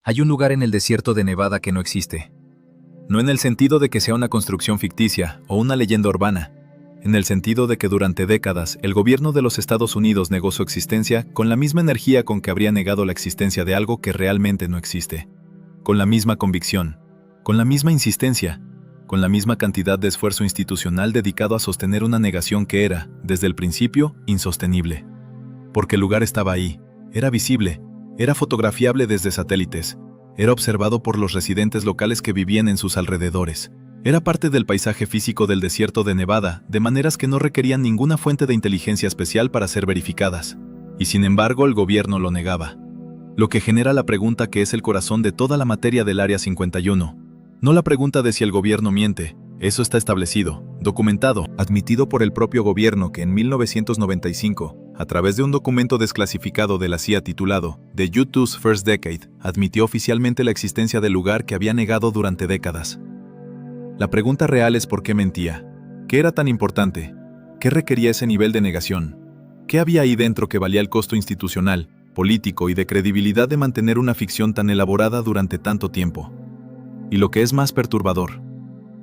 Hay un lugar en el desierto de Nevada que no existe. No en el sentido de que sea una construcción ficticia o una leyenda urbana, en el sentido de que durante décadas el gobierno de los Estados Unidos negó su existencia con la misma energía con que habría negado la existencia de algo que realmente no existe. Con la misma convicción, con la misma insistencia, con la misma cantidad de esfuerzo institucional dedicado a sostener una negación que era, desde el principio, insostenible. Porque el lugar estaba ahí, era visible, era fotografiable desde satélites, era observado por los residentes locales que vivían en sus alrededores. Era parte del paisaje físico del desierto de Nevada, de maneras que no requerían ninguna fuente de inteligencia especial para ser verificadas. Y sin embargo, el gobierno lo negaba. Lo que genera la pregunta que es el corazón de toda la materia del Área 51. No la pregunta de si el gobierno miente, eso está establecido, documentado, admitido por el propio gobierno que en 1995, a través de un documento desclasificado de la CIA titulado The U2's First Decade, admitió oficialmente la existencia del lugar que había negado durante décadas. La pregunta real es por qué mentía. ¿Qué era tan importante? ¿Qué requería ese nivel de negación? ¿Qué había ahí dentro que valía el costo institucional, político y de credibilidad de mantener una ficción tan elaborada durante tanto tiempo? Y lo que es más perturbador,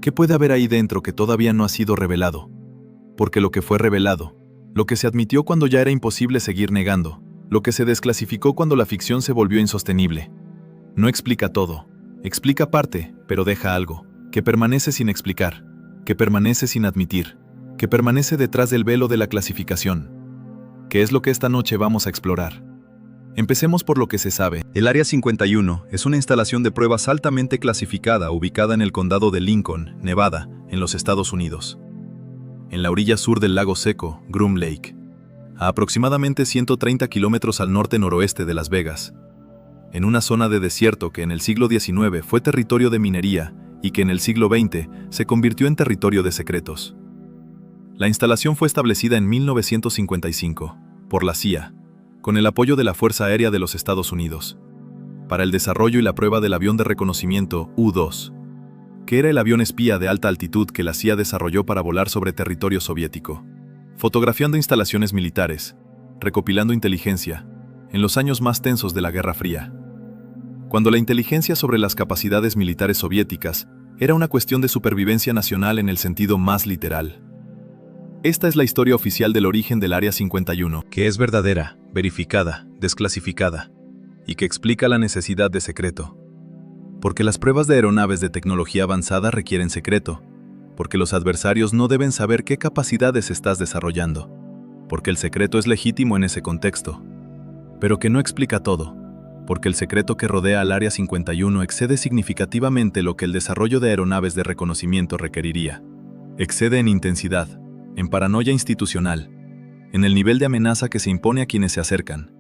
¿qué puede haber ahí dentro que todavía no ha sido revelado? Porque lo que fue revelado, lo que se admitió cuando ya era imposible seguir negando, lo que se desclasificó cuando la ficción se volvió insostenible, no explica todo, explica parte, pero deja algo que permanece sin explicar, que permanece sin admitir, que permanece detrás del velo de la clasificación. ¿Qué es lo que esta noche vamos a explorar? Empecemos por lo que se sabe. El Área 51 es una instalación de pruebas altamente clasificada ubicada en el condado de Lincoln, Nevada, en los Estados Unidos. En la orilla sur del lago seco, Groom Lake, a aproximadamente 130 kilómetros al norte-noroeste de Las Vegas, en una zona de desierto que en el siglo XIX fue territorio de minería y que en el siglo XX se convirtió en territorio de secretos. La instalación fue establecida en 1955 por la CIA, con el apoyo de la Fuerza Aérea de los Estados Unidos, para el desarrollo y la prueba del avión de reconocimiento U-2, que era el avión espía de alta altitud que la CIA desarrolló para volar sobre territorio soviético, fotografiando instalaciones militares, recopilando inteligencia, en los años más tensos de la Guerra Fría, cuando la inteligencia sobre las capacidades militares soviéticas era una cuestión de supervivencia nacional en el sentido más literal. Esta es la historia oficial del origen del Área 51, que es verdadera, verificada, desclasificada, y que explica la necesidad de secreto. Porque las pruebas de aeronaves de tecnología avanzada requieren secreto, porque los adversarios no deben saber qué capacidades estás desarrollando, porque el secreto es legítimo en ese contexto, pero que no explica todo, porque el secreto que rodea al Área 51 excede significativamente lo que el desarrollo de aeronaves de reconocimiento requeriría. Excede en intensidad, en paranoia institucional, en el nivel de amenaza que se impone a quienes se acercan,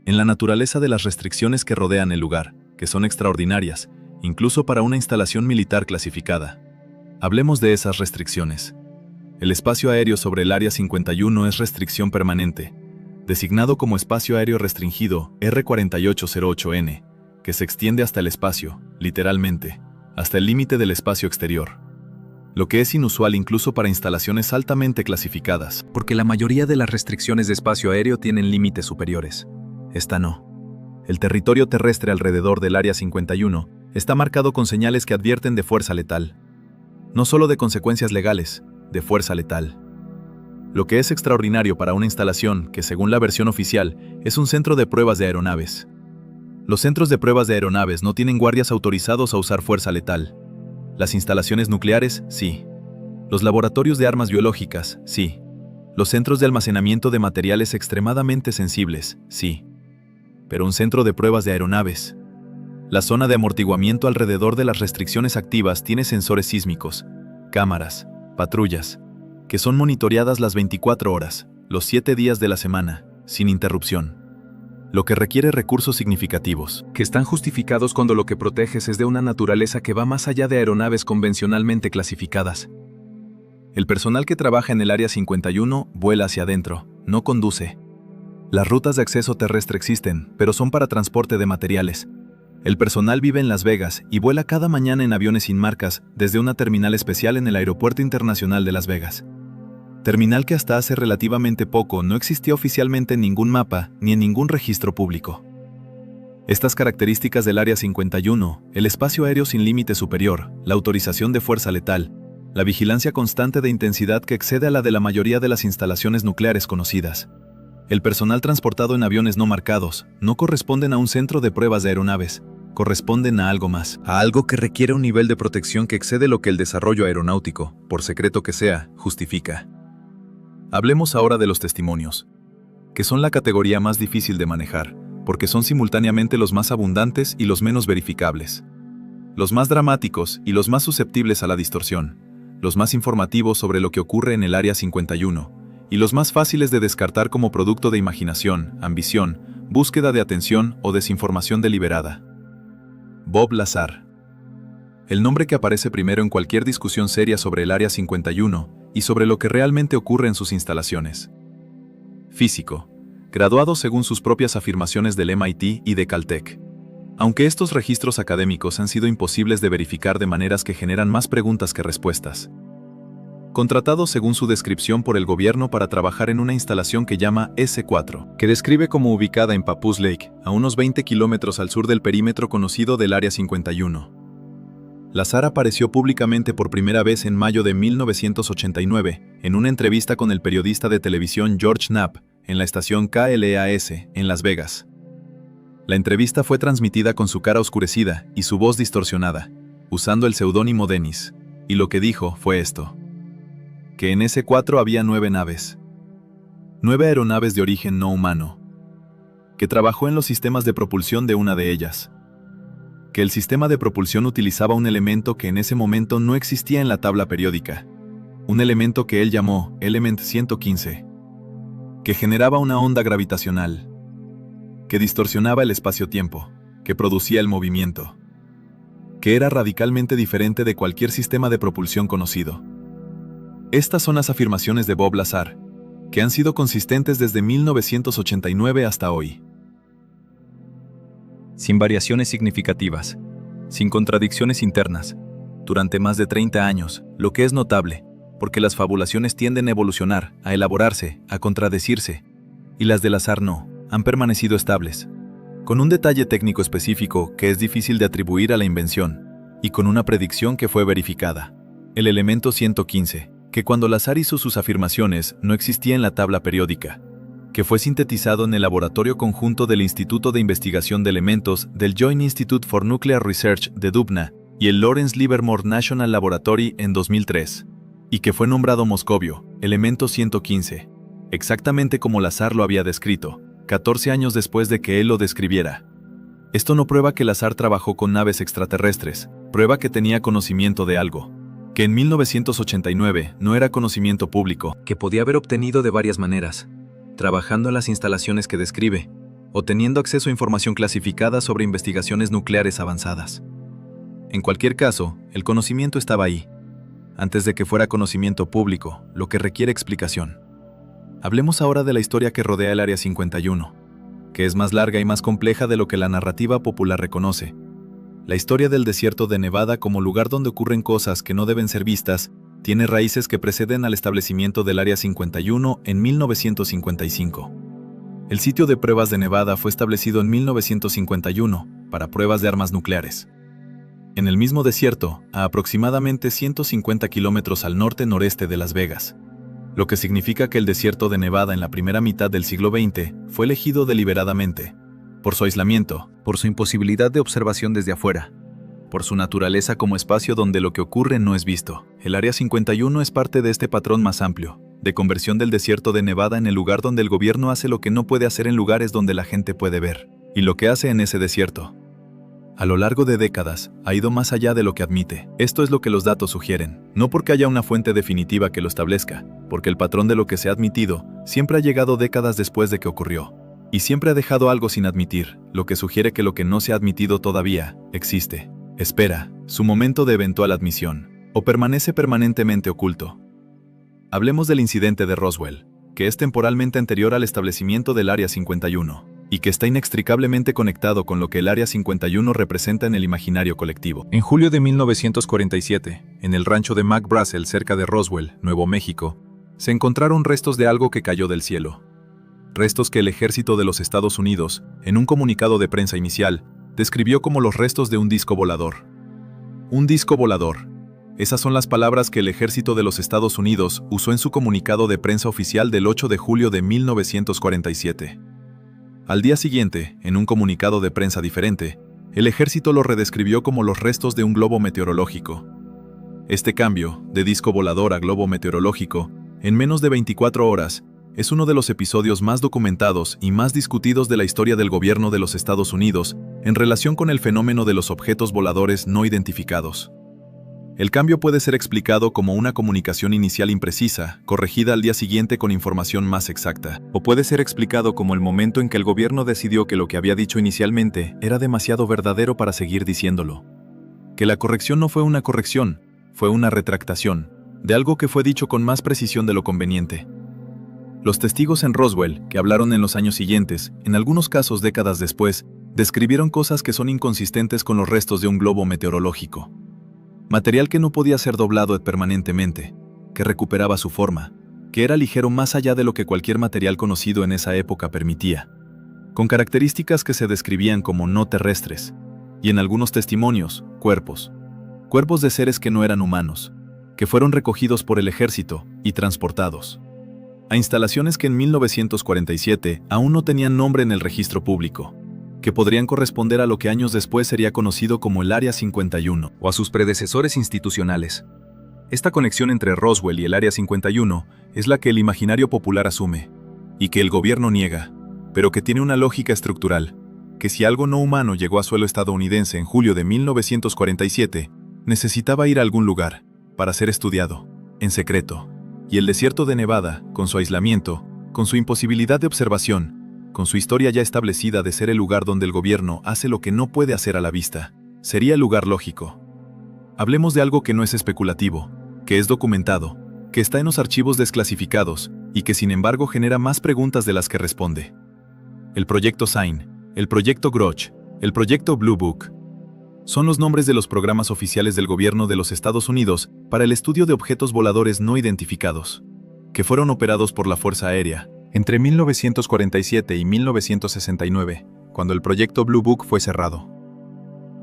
en la naturaleza de las restricciones que rodean el lugar, que son extraordinarias, incluso para una instalación militar clasificada. Hablemos de esas restricciones. El espacio aéreo sobre el Área 51 es restricción permanente, designado como Espacio Aéreo Restringido R-4808N, que se extiende hasta el espacio, literalmente, hasta el límite del espacio exterior. Lo que es inusual incluso para instalaciones altamente clasificadas, porque la mayoría de las restricciones de espacio aéreo tienen límites superiores. Esta no. El territorio terrestre alrededor del Área 51 está marcado con señales que advierten de fuerza letal. No solo de consecuencias legales, de fuerza letal. Lo que es extraordinario para una instalación que, según la versión oficial, es un centro de pruebas de aeronaves. Los centros de pruebas de aeronaves no tienen guardias autorizados a usar fuerza letal. Las instalaciones nucleares, sí. Los laboratorios de armas biológicas, sí. Los centros de almacenamiento de materiales extremadamente sensibles, sí. Pero un centro de pruebas de aeronaves. La zona de amortiguamiento alrededor de las restricciones activas tiene sensores sísmicos, cámaras, patrullas, que son monitoreadas las 24 horas, los 7 días de la semana, sin interrupción. Lo que requiere recursos significativos, que están justificados cuando lo que proteges es de una naturaleza que va más allá de aeronaves convencionalmente clasificadas. El personal que trabaja en el Área 51 vuela hacia adentro, no conduce. Las rutas de acceso terrestre existen, pero son para transporte de materiales. El personal vive en Las Vegas y vuela cada mañana en aviones sin marcas desde una terminal especial en el Aeropuerto Internacional de Las Vegas. Terminal que hasta hace relativamente poco no existía oficialmente en ningún mapa ni en ningún registro público. Estas características del Área 51, el espacio aéreo sin límite superior, la autorización de fuerza letal, la vigilancia constante de intensidad que excede a la de la mayoría de las instalaciones nucleares conocidas, el personal transportado en aviones no marcados, no corresponden a un centro de pruebas de aeronaves, corresponden a algo más, a algo que requiere un nivel de protección que excede lo que el desarrollo aeronáutico, por secreto que sea, justifica. Hablemos ahora de los testimonios, que son la categoría más difícil de manejar, porque son simultáneamente los más abundantes y los menos verificables, los más dramáticos y los más susceptibles a la distorsión, los más informativos sobre lo que ocurre en el Área 51, y los más fáciles de descartar como producto de imaginación, ambición, búsqueda de atención o desinformación deliberada. Bob Lazar. El nombre que aparece primero en cualquier discusión seria sobre el Área 51 y sobre lo que realmente ocurre en sus instalaciones. Físico. Graduado según sus propias afirmaciones del MIT y de Caltech. Aunque estos registros académicos han sido imposibles de verificar de maneras que generan más preguntas que respuestas. Contratado según su descripción por el gobierno para trabajar en una instalación que llama S4, que describe como ubicada en Papoose Lake, a unos 20 kilómetros al sur del perímetro conocido del Área 51. Lazar apareció públicamente por primera vez en mayo de 1989, en una entrevista con el periodista de televisión George Knapp, en la estación KLAS, en Las Vegas. La entrevista fue transmitida con su cara oscurecida y su voz distorsionada, usando el seudónimo Dennis, y lo que dijo fue esto: que en S4 había 9 naves. 9 aeronaves de origen no humano. Que trabajó en los sistemas de propulsión de una de ellas. Que el sistema de propulsión utilizaba un elemento que en ese momento no existía en la tabla periódica. Un elemento que él llamó Element 115. Que generaba una onda gravitacional, que distorsionaba el espacio-tiempo, que producía el movimiento, que era radicalmente diferente de cualquier sistema de propulsión conocido. Estas son las afirmaciones de Bob Lazar, que han sido consistentes desde 1989 hasta hoy. Sin variaciones significativas, sin contradicciones internas, durante más de 30 años, lo que es notable, porque las fabulaciones tienden a evolucionar, a elaborarse, a contradecirse, y las de Lazar no, han permanecido estables, con un detalle técnico específico que es difícil de atribuir a la invención, y con una predicción que fue verificada. El elemento 115, que cuando Lazar hizo sus afirmaciones no existía en la tabla periódica, que fue sintetizado en el laboratorio conjunto del Instituto de Investigación de Elementos del Joint Institute for Nuclear Research de Dubna y el Lawrence Livermore National Laboratory en 2003. Y que fue nombrado Moscovio, elemento 115, exactamente como Lazar lo había descrito, 14 años después de que él lo describiera. Esto no prueba que Lazar trabajó con naves extraterrestres, prueba que tenía conocimiento de algo, que en 1989 no era conocimiento público, que podía haber obtenido de varias maneras, trabajando en las instalaciones que describe, o teniendo acceso a información clasificada sobre investigaciones nucleares avanzadas. En cualquier caso, el conocimiento estaba ahí, antes de que fuera conocimiento público, lo que requiere explicación. Hablemos ahora de la historia que rodea el Área 51, que es más larga y más compleja de lo que la narrativa popular reconoce. La historia del desierto de Nevada como lugar donde ocurren cosas que no deben ser vistas, tiene raíces que preceden al establecimiento del Área 51 en 1955. El sitio de pruebas de Nevada fue establecido en 1951 para pruebas de armas nucleares. En el mismo desierto, a aproximadamente 150 kilómetros al norte-noreste de Las Vegas, lo que significa que el desierto de Nevada en la primera mitad del siglo XX fue elegido deliberadamente, por su aislamiento, por su imposibilidad de observación desde afuera, por su naturaleza como espacio donde lo que ocurre no es visto. El Área 51 es parte de este patrón más amplio, de conversión del desierto de Nevada en el lugar donde el gobierno hace lo que no puede hacer en lugares donde la gente puede ver, y lo que hace en ese desierto. A lo largo de décadas, ha ido más allá de lo que admite. Esto es lo que los datos sugieren, no porque haya una fuente definitiva que lo establezca, porque el patrón de lo que se ha admitido siempre ha llegado décadas después de que ocurrió, y siempre ha dejado algo sin admitir, lo que sugiere que lo que no se ha admitido todavía existe, espera su momento de eventual admisión, o permanece permanentemente oculto. Hablemos del incidente de Roswell, que es temporalmente anterior al establecimiento del Área 51. Y que está inextricablemente conectado con lo que el Área 51 representa en el imaginario colectivo. En julio de 1947, en el rancho de McBrazel cerca de Roswell, Nuevo México, se encontraron restos de algo que cayó del cielo. restos que el ejército de los Estados Unidos, en un comunicado de prensa inicial, describió como los restos de un disco volador. Un disco volador. Esas son las palabras que el ejército de los Estados Unidos usó en su comunicado de prensa oficial del 8 de julio de 1947. Al día siguiente, en un comunicado de prensa diferente, el ejército lo redescribió como los restos de un globo meteorológico. Este cambio, de disco volador a globo meteorológico, en menos de 24 horas, es uno de los episodios más documentados y más discutidos de la historia del gobierno de los Estados Unidos en relación con el fenómeno de los objetos voladores no identificados. El cambio puede ser explicado como una comunicación inicial imprecisa, corregida al día siguiente con información más exacta, o puede ser explicado como el momento en que el gobierno decidió que lo que había dicho inicialmente era demasiado verdadero para seguir diciéndolo. Que la corrección no fue una corrección, fue una retractación, de algo que fue dicho con más precisión de lo conveniente. Los testigos en Roswell, que hablaron en los años siguientes, en algunos casos décadas después, describieron cosas que son inconsistentes con los restos de un globo meteorológico. Material que no podía ser doblado permanentemente, que recuperaba su forma, que era ligero más allá de lo que cualquier material conocido en esa época permitía, con características que se describían como no terrestres, y en algunos testimonios, cuerpos de seres que no eran humanos, que fueron recogidos por el ejército y transportados a instalaciones que en 1947 aún no tenían nombre en el registro público, que podrían corresponder a lo que años después sería conocido como el Área 51, o a sus predecesores institucionales. Esta conexión entre Roswell y el Área 51 es la que el imaginario popular asume, y que el gobierno niega, pero que tiene una lógica estructural, que si algo no humano llegó a suelo estadounidense en julio de 1947, necesitaba ir a algún lugar, para ser estudiado, en secreto. Y el desierto de Nevada, con su aislamiento, con su imposibilidad de observación, con su historia ya establecida de ser el lugar donde el gobierno hace lo que no puede hacer a la vista, sería el lugar lógico. Hablemos de algo que no es especulativo, que es documentado, que está en los archivos desclasificados y que sin embargo genera más preguntas de las que responde. El proyecto SIGN, el proyecto Groch, el proyecto Blue Book. Son los nombres de los programas oficiales del gobierno de los Estados Unidos para el estudio de objetos voladores no identificados, que fueron operados por la Fuerza Aérea entre 1947 y 1969, cuando el proyecto Blue Book fue cerrado.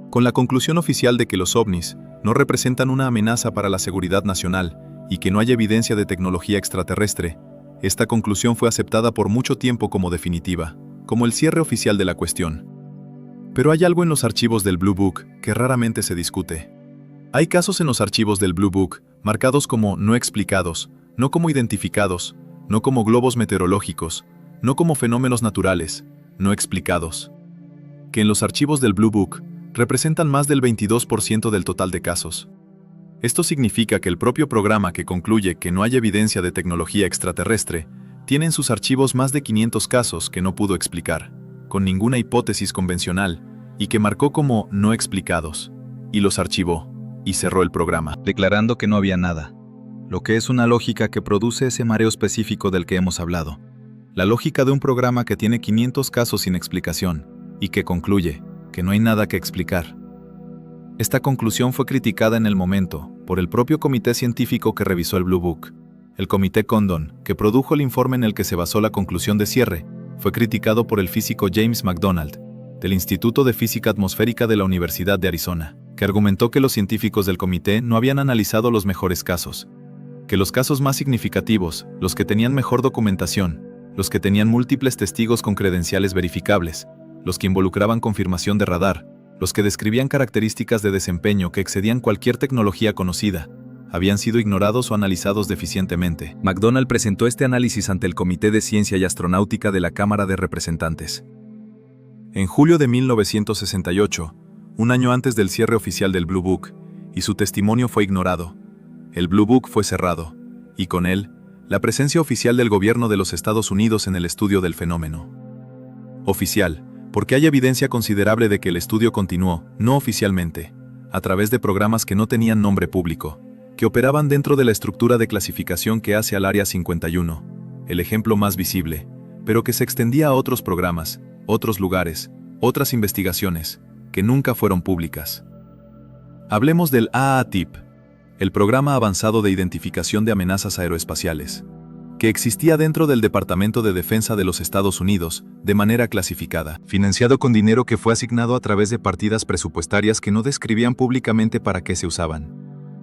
Con la conclusión oficial de que los ovnis no representan una amenaza para la seguridad nacional y que no hay evidencia de tecnología extraterrestre, esta conclusión fue aceptada por mucho tiempo como definitiva, como el cierre oficial de la cuestión. Pero hay algo en los archivos del Blue Book que raramente se discute. Hay casos en los archivos del Blue Book marcados como no explicados, no como identificados, no como globos meteorológicos, no como fenómenos naturales, no explicados. Que en los archivos del Blue Book representan más del 22% del total de casos. Esto significa que el propio programa que concluye que no hay evidencia de tecnología extraterrestre tiene en sus archivos más de 500 casos que no pudo explicar, con ninguna hipótesis convencional, y que marcó como no explicados, y los archivó, y cerró el programa, declarando que no había nada. Lo que es una lógica que produce ese mareo específico del que hemos hablado. La lógica de un programa que tiene 500 casos sin explicación, y que concluye que no hay nada que explicar. Esta conclusión fue criticada en el momento por el propio comité científico que revisó el Blue Book. El comité Condon, que produjo el informe en el que se basó la conclusión de cierre, fue criticado por el físico James McDonald, del Instituto de Física Atmosférica de la Universidad de Arizona, que argumentó que los científicos del comité no habían analizado los mejores casos, que los casos más significativos, los que tenían mejor documentación, los que tenían múltiples testigos con credenciales verificables, los que involucraban confirmación de radar, los que describían características de desempeño que excedían cualquier tecnología conocida, habían sido ignorados o analizados deficientemente. McDonald presentó este análisis ante el Comité de Ciencia y Astronáutica de la Cámara de Representantes. En julio de 1968, un año antes del cierre oficial del Blue Book, y su testimonio fue ignorado. El Blue Book fue cerrado, y con él, la presencia oficial del gobierno de los Estados Unidos en el estudio del fenómeno. Oficial, porque hay evidencia considerable de que el estudio continuó, no oficialmente, a través de programas que no tenían nombre público, que operaban dentro de la estructura de clasificación que hace al Área 51, el ejemplo más visible, pero que se extendía a otros programas, otros lugares, otras investigaciones, que nunca fueron públicas. Hablemos del AATIP, el Programa Avanzado de Identificación de Amenazas Aeroespaciales. que existía dentro del Departamento de Defensa de los Estados Unidos, de manera clasificada, financiado con dinero que fue asignado a través de partidas presupuestarias que no describían públicamente para qué se usaban,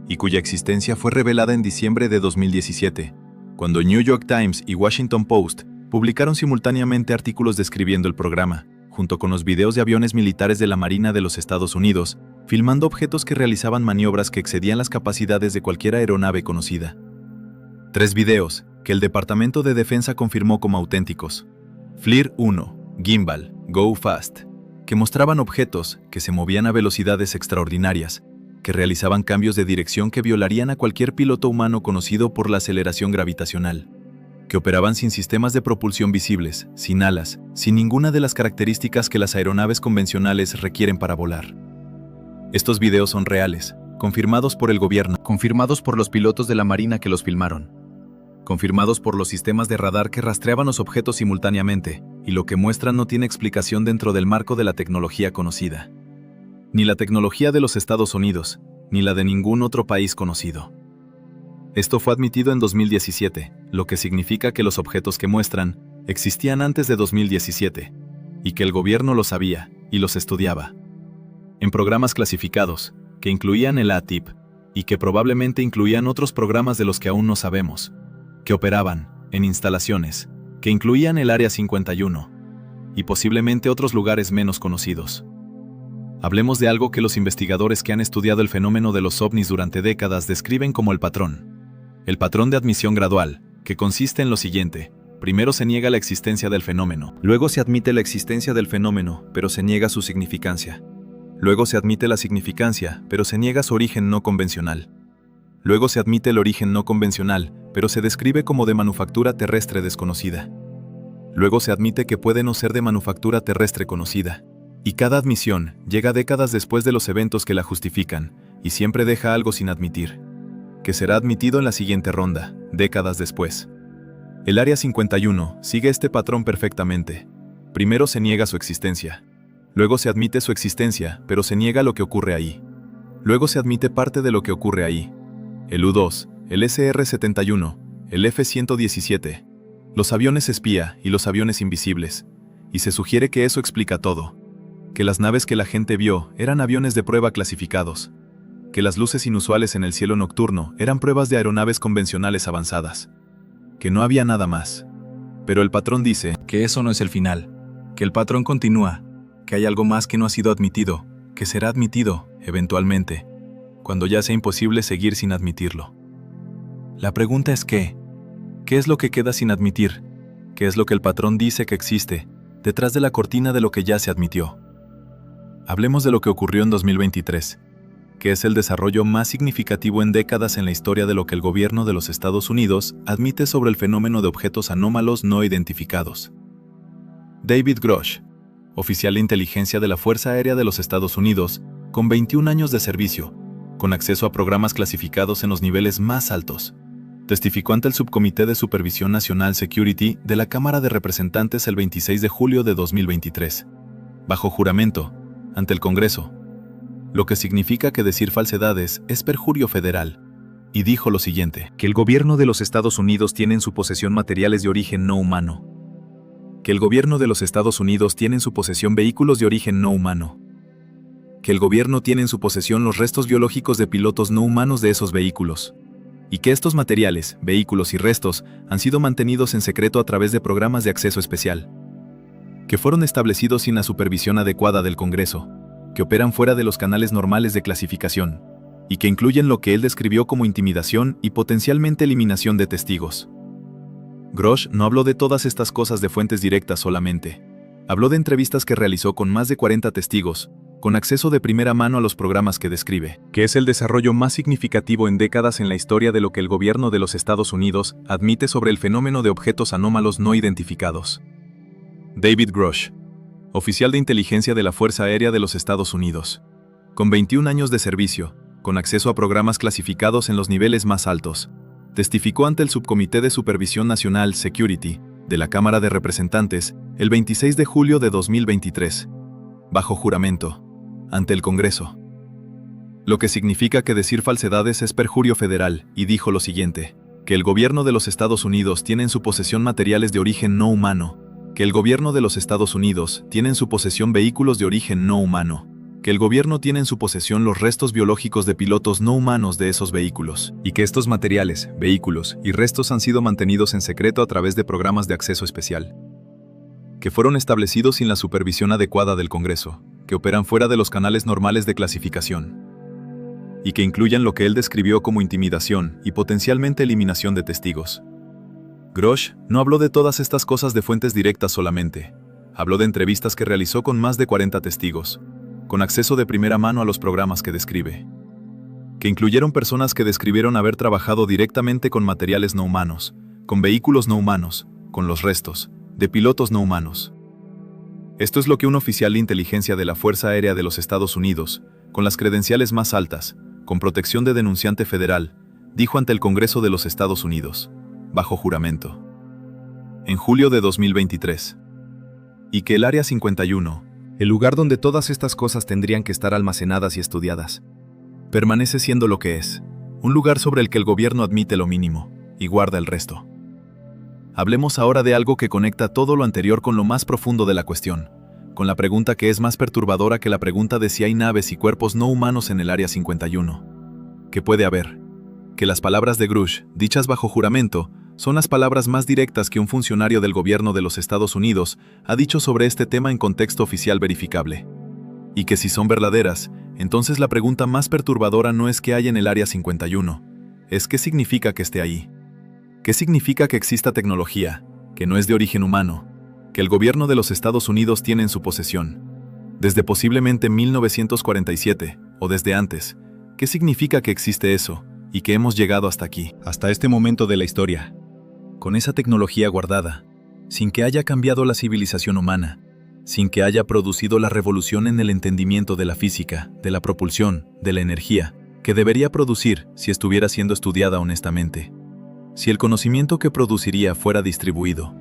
y cuya existencia fue revelada en diciembre de 2017, cuando New York Times y Washington Post publicaron simultáneamente artículos describiendo el programa, junto con los videos de aviones militares de la Marina de los Estados Unidos, filmando objetos que realizaban maniobras que excedían las capacidades de cualquier aeronave conocida. 3 videos que el Departamento de Defensa confirmó como auténticos. FLIR 1, Gimbal, Go Fast, que mostraban objetos que se movían a velocidades extraordinarias, que realizaban cambios de dirección que violarían a cualquier piloto humano conocido por la aceleración gravitacional, que operaban sin sistemas de propulsión visibles, sin alas, sin ninguna de las características que las aeronaves convencionales requieren para volar. Estos videos son reales, confirmados por el gobierno, confirmados por los pilotos de la Marina que los filmaron, confirmados por los sistemas de radar que rastreaban los objetos simultáneamente, y lo que muestran no tiene explicación dentro del marco de la tecnología conocida. Ni la tecnología de los Estados Unidos, ni la de ningún otro país conocido. Esto fue admitido en 2017, lo que significa que los objetos que muestran existían antes de 2017, y que el gobierno los sabía y los estudiaba. En programas clasificados, que incluían el ATIP, y que probablemente incluían otros programas de los que aún no sabemos, que operaban en instalaciones, que incluían el Área 51, y posiblemente otros lugares menos conocidos. Hablemos de algo que los investigadores que han estudiado el fenómeno de los ovnis durante décadas describen como el patrón. El patrón de admisión gradual, que consiste en lo siguiente: primero se niega la existencia del fenómeno, luego se admite la existencia del fenómeno, pero se niega su significancia. Luego se admite la significancia, pero se niega su origen no convencional. Luego se admite el origen no convencional, pero se describe como de manufactura terrestre desconocida. Luego se admite que puede no ser de manufactura terrestre conocida. Y cada admisión llega décadas después de los eventos que la justifican, y siempre deja algo sin admitir, que será admitido en la siguiente ronda, décadas después. El Área 51 sigue este patrón perfectamente. Primero se niega su existencia. Luego se admite su existencia, pero se niega lo que ocurre ahí. Luego se admite parte de lo que ocurre ahí. El U-2, el SR-71, el F-117, los aviones espía y los aviones invisibles. Y se sugiere que eso explica todo. Que las naves que la gente vio eran aviones de prueba clasificados. Que las luces inusuales en el cielo nocturno eran pruebas de aeronaves convencionales avanzadas. Que no había nada más. Pero el patrón dice que eso no es el final. Que el patrón continúa. Que hay algo más que no ha sido admitido. Que será admitido, eventualmente, cuando ya sea imposible seguir sin admitirlo. La pregunta es ¿qué? ¿Qué es lo que queda sin admitir? ¿Qué es lo que el patrón dice que existe, detrás de la cortina de lo que ya se admitió? Hablemos de lo que ocurrió en 2023, que es el desarrollo más significativo en décadas en la historia de lo que el gobierno de los Estados Unidos admite sobre el fenómeno de objetos anómalos no identificados. David Grosh, oficial de inteligencia de la Fuerza Aérea de los Estados Unidos, con 21 años de servicio, con acceso a programas clasificados en los niveles más altos, testificó ante el Subcomité de Supervisión Nacional Security de la Cámara de Representantes el 26 de julio de 2023, bajo juramento, ante el Congreso, lo que significa que decir falsedades es perjurio federal, y dijo lo siguiente: que el gobierno de los Estados Unidos tiene en su posesión materiales de origen no humano, que el gobierno de los Estados Unidos tiene en su posesión vehículos de origen no humano, que el gobierno tiene en su posesión los restos biológicos de pilotos no humanos de esos vehículos, y que estos materiales, vehículos y restos han sido mantenidos en secreto a través de programas de acceso especial, que fueron establecidos sin la supervisión adecuada del Congreso, que operan fuera de los canales normales de clasificación, y que incluyen lo que él describió como intimidación y potencialmente eliminación de testigos. Grosh no habló de todas estas cosas de fuentes directas solamente. Habló de entrevistas que realizó con más de 40 testigos, con acceso de primera mano a los programas que describe, que es el desarrollo más significativo en décadas en la historia de lo que el gobierno de los Estados Unidos admite sobre el fenómeno de objetos anómalos no identificados. David Grosh, oficial de inteligencia de la Fuerza Aérea de los Estados Unidos, con 21 años de servicio, con acceso a programas clasificados en los niveles más altos, testificó ante el Subcomité de Supervisión Nacional Security de la Cámara de Representantes el 26 de julio de 2023, bajo juramento, ante el Congreso. Lo que significa que decir falsedades es perjurio federal, y dijo lo siguiente: que el gobierno de los Estados Unidos tiene en su posesión materiales de origen no humano, que el gobierno de los Estados Unidos tiene en su posesión vehículos de origen no humano, que el gobierno tiene en su posesión los restos biológicos de pilotos no humanos de esos vehículos, y que estos materiales, vehículos y restos han sido mantenidos en secreto a través de programas de acceso especial, que fueron establecidos sin la supervisión adecuada del Congreso, que operan fuera de los canales normales de clasificación, y que incluyen lo que él describió como intimidación y potencialmente eliminación de testigos. Grosh no habló de todas estas cosas de fuentes directas solamente, habló de entrevistas que realizó con más de 40 testigos, con acceso de primera mano a los programas que describe, que incluyeron personas que describieron haber trabajado directamente con materiales no humanos, con vehículos no humanos, con los restos de pilotos no humanos. Esto es lo que un oficial de inteligencia de la Fuerza Aérea de los Estados Unidos, con las credenciales más altas, con protección de denunciante federal, dijo ante el Congreso de los Estados Unidos, bajo juramento, en julio de 2023. Y que el Área 51, el lugar donde todas estas cosas tendrían que estar almacenadas y estudiadas, permanece siendo lo que es, un lugar sobre el que el gobierno admite lo mínimo y guarda el resto. Hablemos ahora de algo que conecta todo lo anterior con lo más profundo de la cuestión, con la pregunta que es más perturbadora que la pregunta de si hay naves y cuerpos no humanos en el Área 51. ¿Qué puede haber? Que las palabras de Grosh, dichas bajo juramento, son las palabras más directas que un funcionario del gobierno de los Estados Unidos ha dicho sobre este tema en contexto oficial verificable. Y que si son verdaderas, entonces la pregunta más perturbadora no es qué hay en el Área 51, es qué significa que esté ahí. ¿Qué significa que exista tecnología, que no es de origen humano, que el gobierno de los Estados Unidos tiene en su posesión? Desde posiblemente 1947, o desde antes, ¿qué significa que existe eso, y que hemos llegado hasta aquí, hasta este momento de la historia, con esa tecnología guardada, sin que haya cambiado la civilización humana, sin que haya producido la revolución en el entendimiento de la física, de la propulsión, de la energía, que debería producir si estuviera siendo estudiada honestamente? Si el conocimiento que produciría fuera distribuido,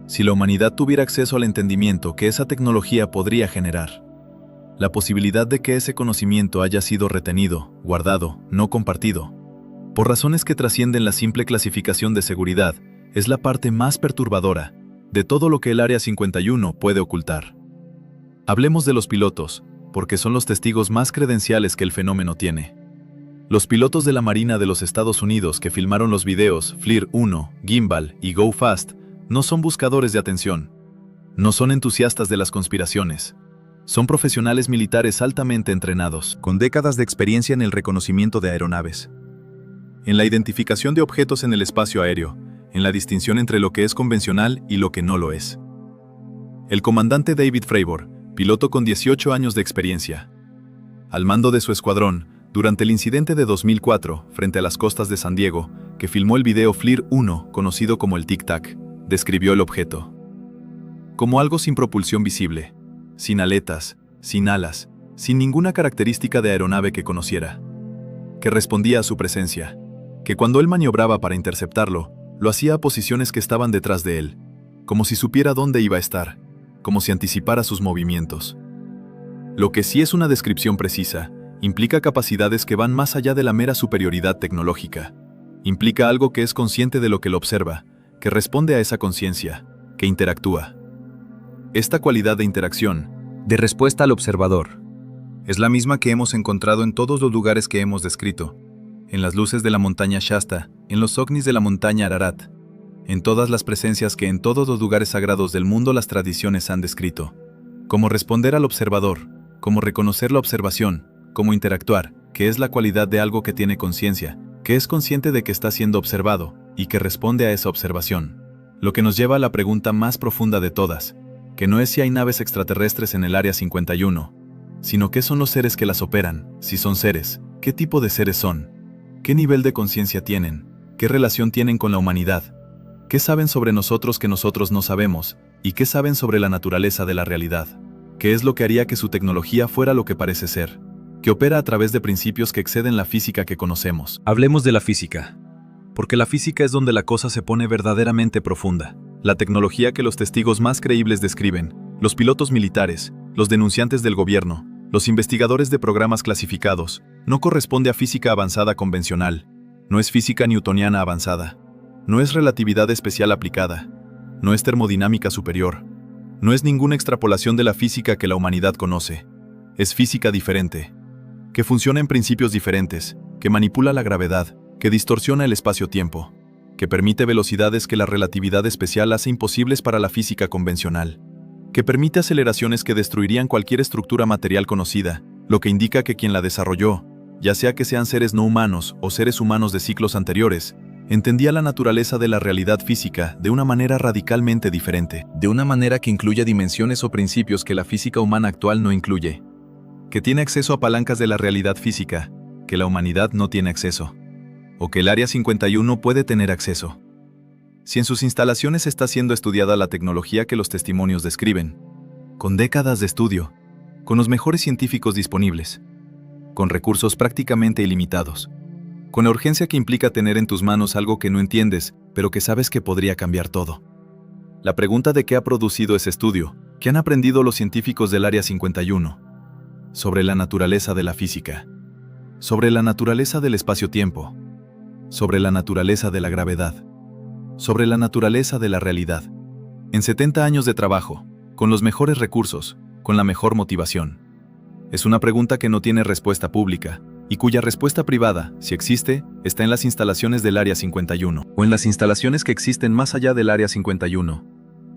si la humanidad tuviera acceso al entendimiento que esa tecnología podría generar, la posibilidad de que ese conocimiento haya sido retenido, guardado, no compartido, por razones que trascienden la simple clasificación de seguridad, es la parte más perturbadora de todo lo que el Área 51 puede ocultar. Hablemos de los pilotos, porque son los testigos más credenciales que el fenómeno tiene. Los pilotos de la Marina de los Estados Unidos que filmaron los videos FLIR 1, Gimbal y Go Fast no son buscadores de atención. No son entusiastas de las conspiraciones. Son profesionales militares altamente entrenados, con décadas de experiencia en el reconocimiento de aeronaves, en la identificación de objetos en el espacio aéreo, en la distinción entre lo que es convencional y lo que no lo es. El comandante David Fravor, piloto con 18 años de experiencia, al mando de su escuadrón, durante el incidente de 2004, frente a las costas de San Diego, que filmó el video FLIR 1, conocido como el Tic Tac, describió el objeto como algo sin propulsión visible, sin aletas, sin alas, sin ninguna característica de aeronave que conociera, que respondía a su presencia, que cuando él maniobraba para interceptarlo, lo hacía a posiciones que estaban detrás de él, como si supiera dónde iba a estar, como si anticipara sus movimientos. Lo que sí es una descripción precisa, implica capacidades que van más allá de la mera superioridad tecnológica. Implica algo que es consciente de lo que lo observa, que responde a esa conciencia, que interactúa. Esta cualidad de interacción, de respuesta al observador, es la misma que hemos encontrado en todos los lugares que hemos descrito, en las luces de la montaña Shasta, en los ovnis de la montaña Ararat, en todas las presencias que en todos los lugares sagrados del mundo las tradiciones han descrito. Como responder al observador, como reconocer la observación, como interactuar, que es la cualidad de algo que tiene conciencia, que es consciente de que está siendo observado y que responde a esa observación. Lo que nos lleva a la pregunta más profunda de todas, que no es si hay naves extraterrestres en el Área 51, sino qué son los seres que las operan, si son seres, qué tipo de seres son, qué nivel de conciencia tienen, qué relación tienen con la humanidad, qué saben sobre nosotros que nosotros no sabemos, y qué saben sobre la naturaleza de la realidad, qué es lo que haría que su tecnología fuera lo que parece ser, que opera a través de principios que exceden la física que conocemos. Hablemos de la física, porque la física es donde la cosa se pone verdaderamente profunda. La tecnología que los testigos más creíbles describen, los pilotos militares, los denunciantes del gobierno, los investigadores de programas clasificados, no corresponde a física avanzada convencional. No es física newtoniana avanzada. No es relatividad especial aplicada. No es termodinámica superior. No es ninguna extrapolación de la física que la humanidad conoce. Es física diferente, que funciona en principios diferentes, que manipula la gravedad, que distorsiona el espacio-tiempo, que permite velocidades que la relatividad especial hace imposibles para la física convencional, que permite aceleraciones que destruirían cualquier estructura material conocida, lo que indica que quien la desarrolló, ya sea que sean seres no humanos o seres humanos de ciclos anteriores, entendía la naturaleza de la realidad física de una manera radicalmente diferente, de una manera que incluye dimensiones o principios que la física humana actual no incluye, que tiene acceso a palancas de la realidad física, que la humanidad no tiene acceso, o que el Área 51 puede tener acceso. Si en sus instalaciones está siendo estudiada la tecnología que los testimonios describen, con décadas de estudio, con los mejores científicos disponibles, con recursos prácticamente ilimitados, con la urgencia que implica tener en tus manos algo que no entiendes, pero que sabes que podría cambiar todo. La pregunta de qué ha producido ese estudio, qué han aprendido los científicos del Área 51, sobre la naturaleza de la física, sobre la naturaleza del espacio-tiempo, sobre la naturaleza de la gravedad, sobre la naturaleza de la realidad. En 70 años de trabajo, con los mejores recursos, con la mejor motivación. Es una pregunta que no tiene respuesta pública, y cuya respuesta privada, si existe, está en las instalaciones del Área 51, o en las instalaciones que existen más allá del Área 51,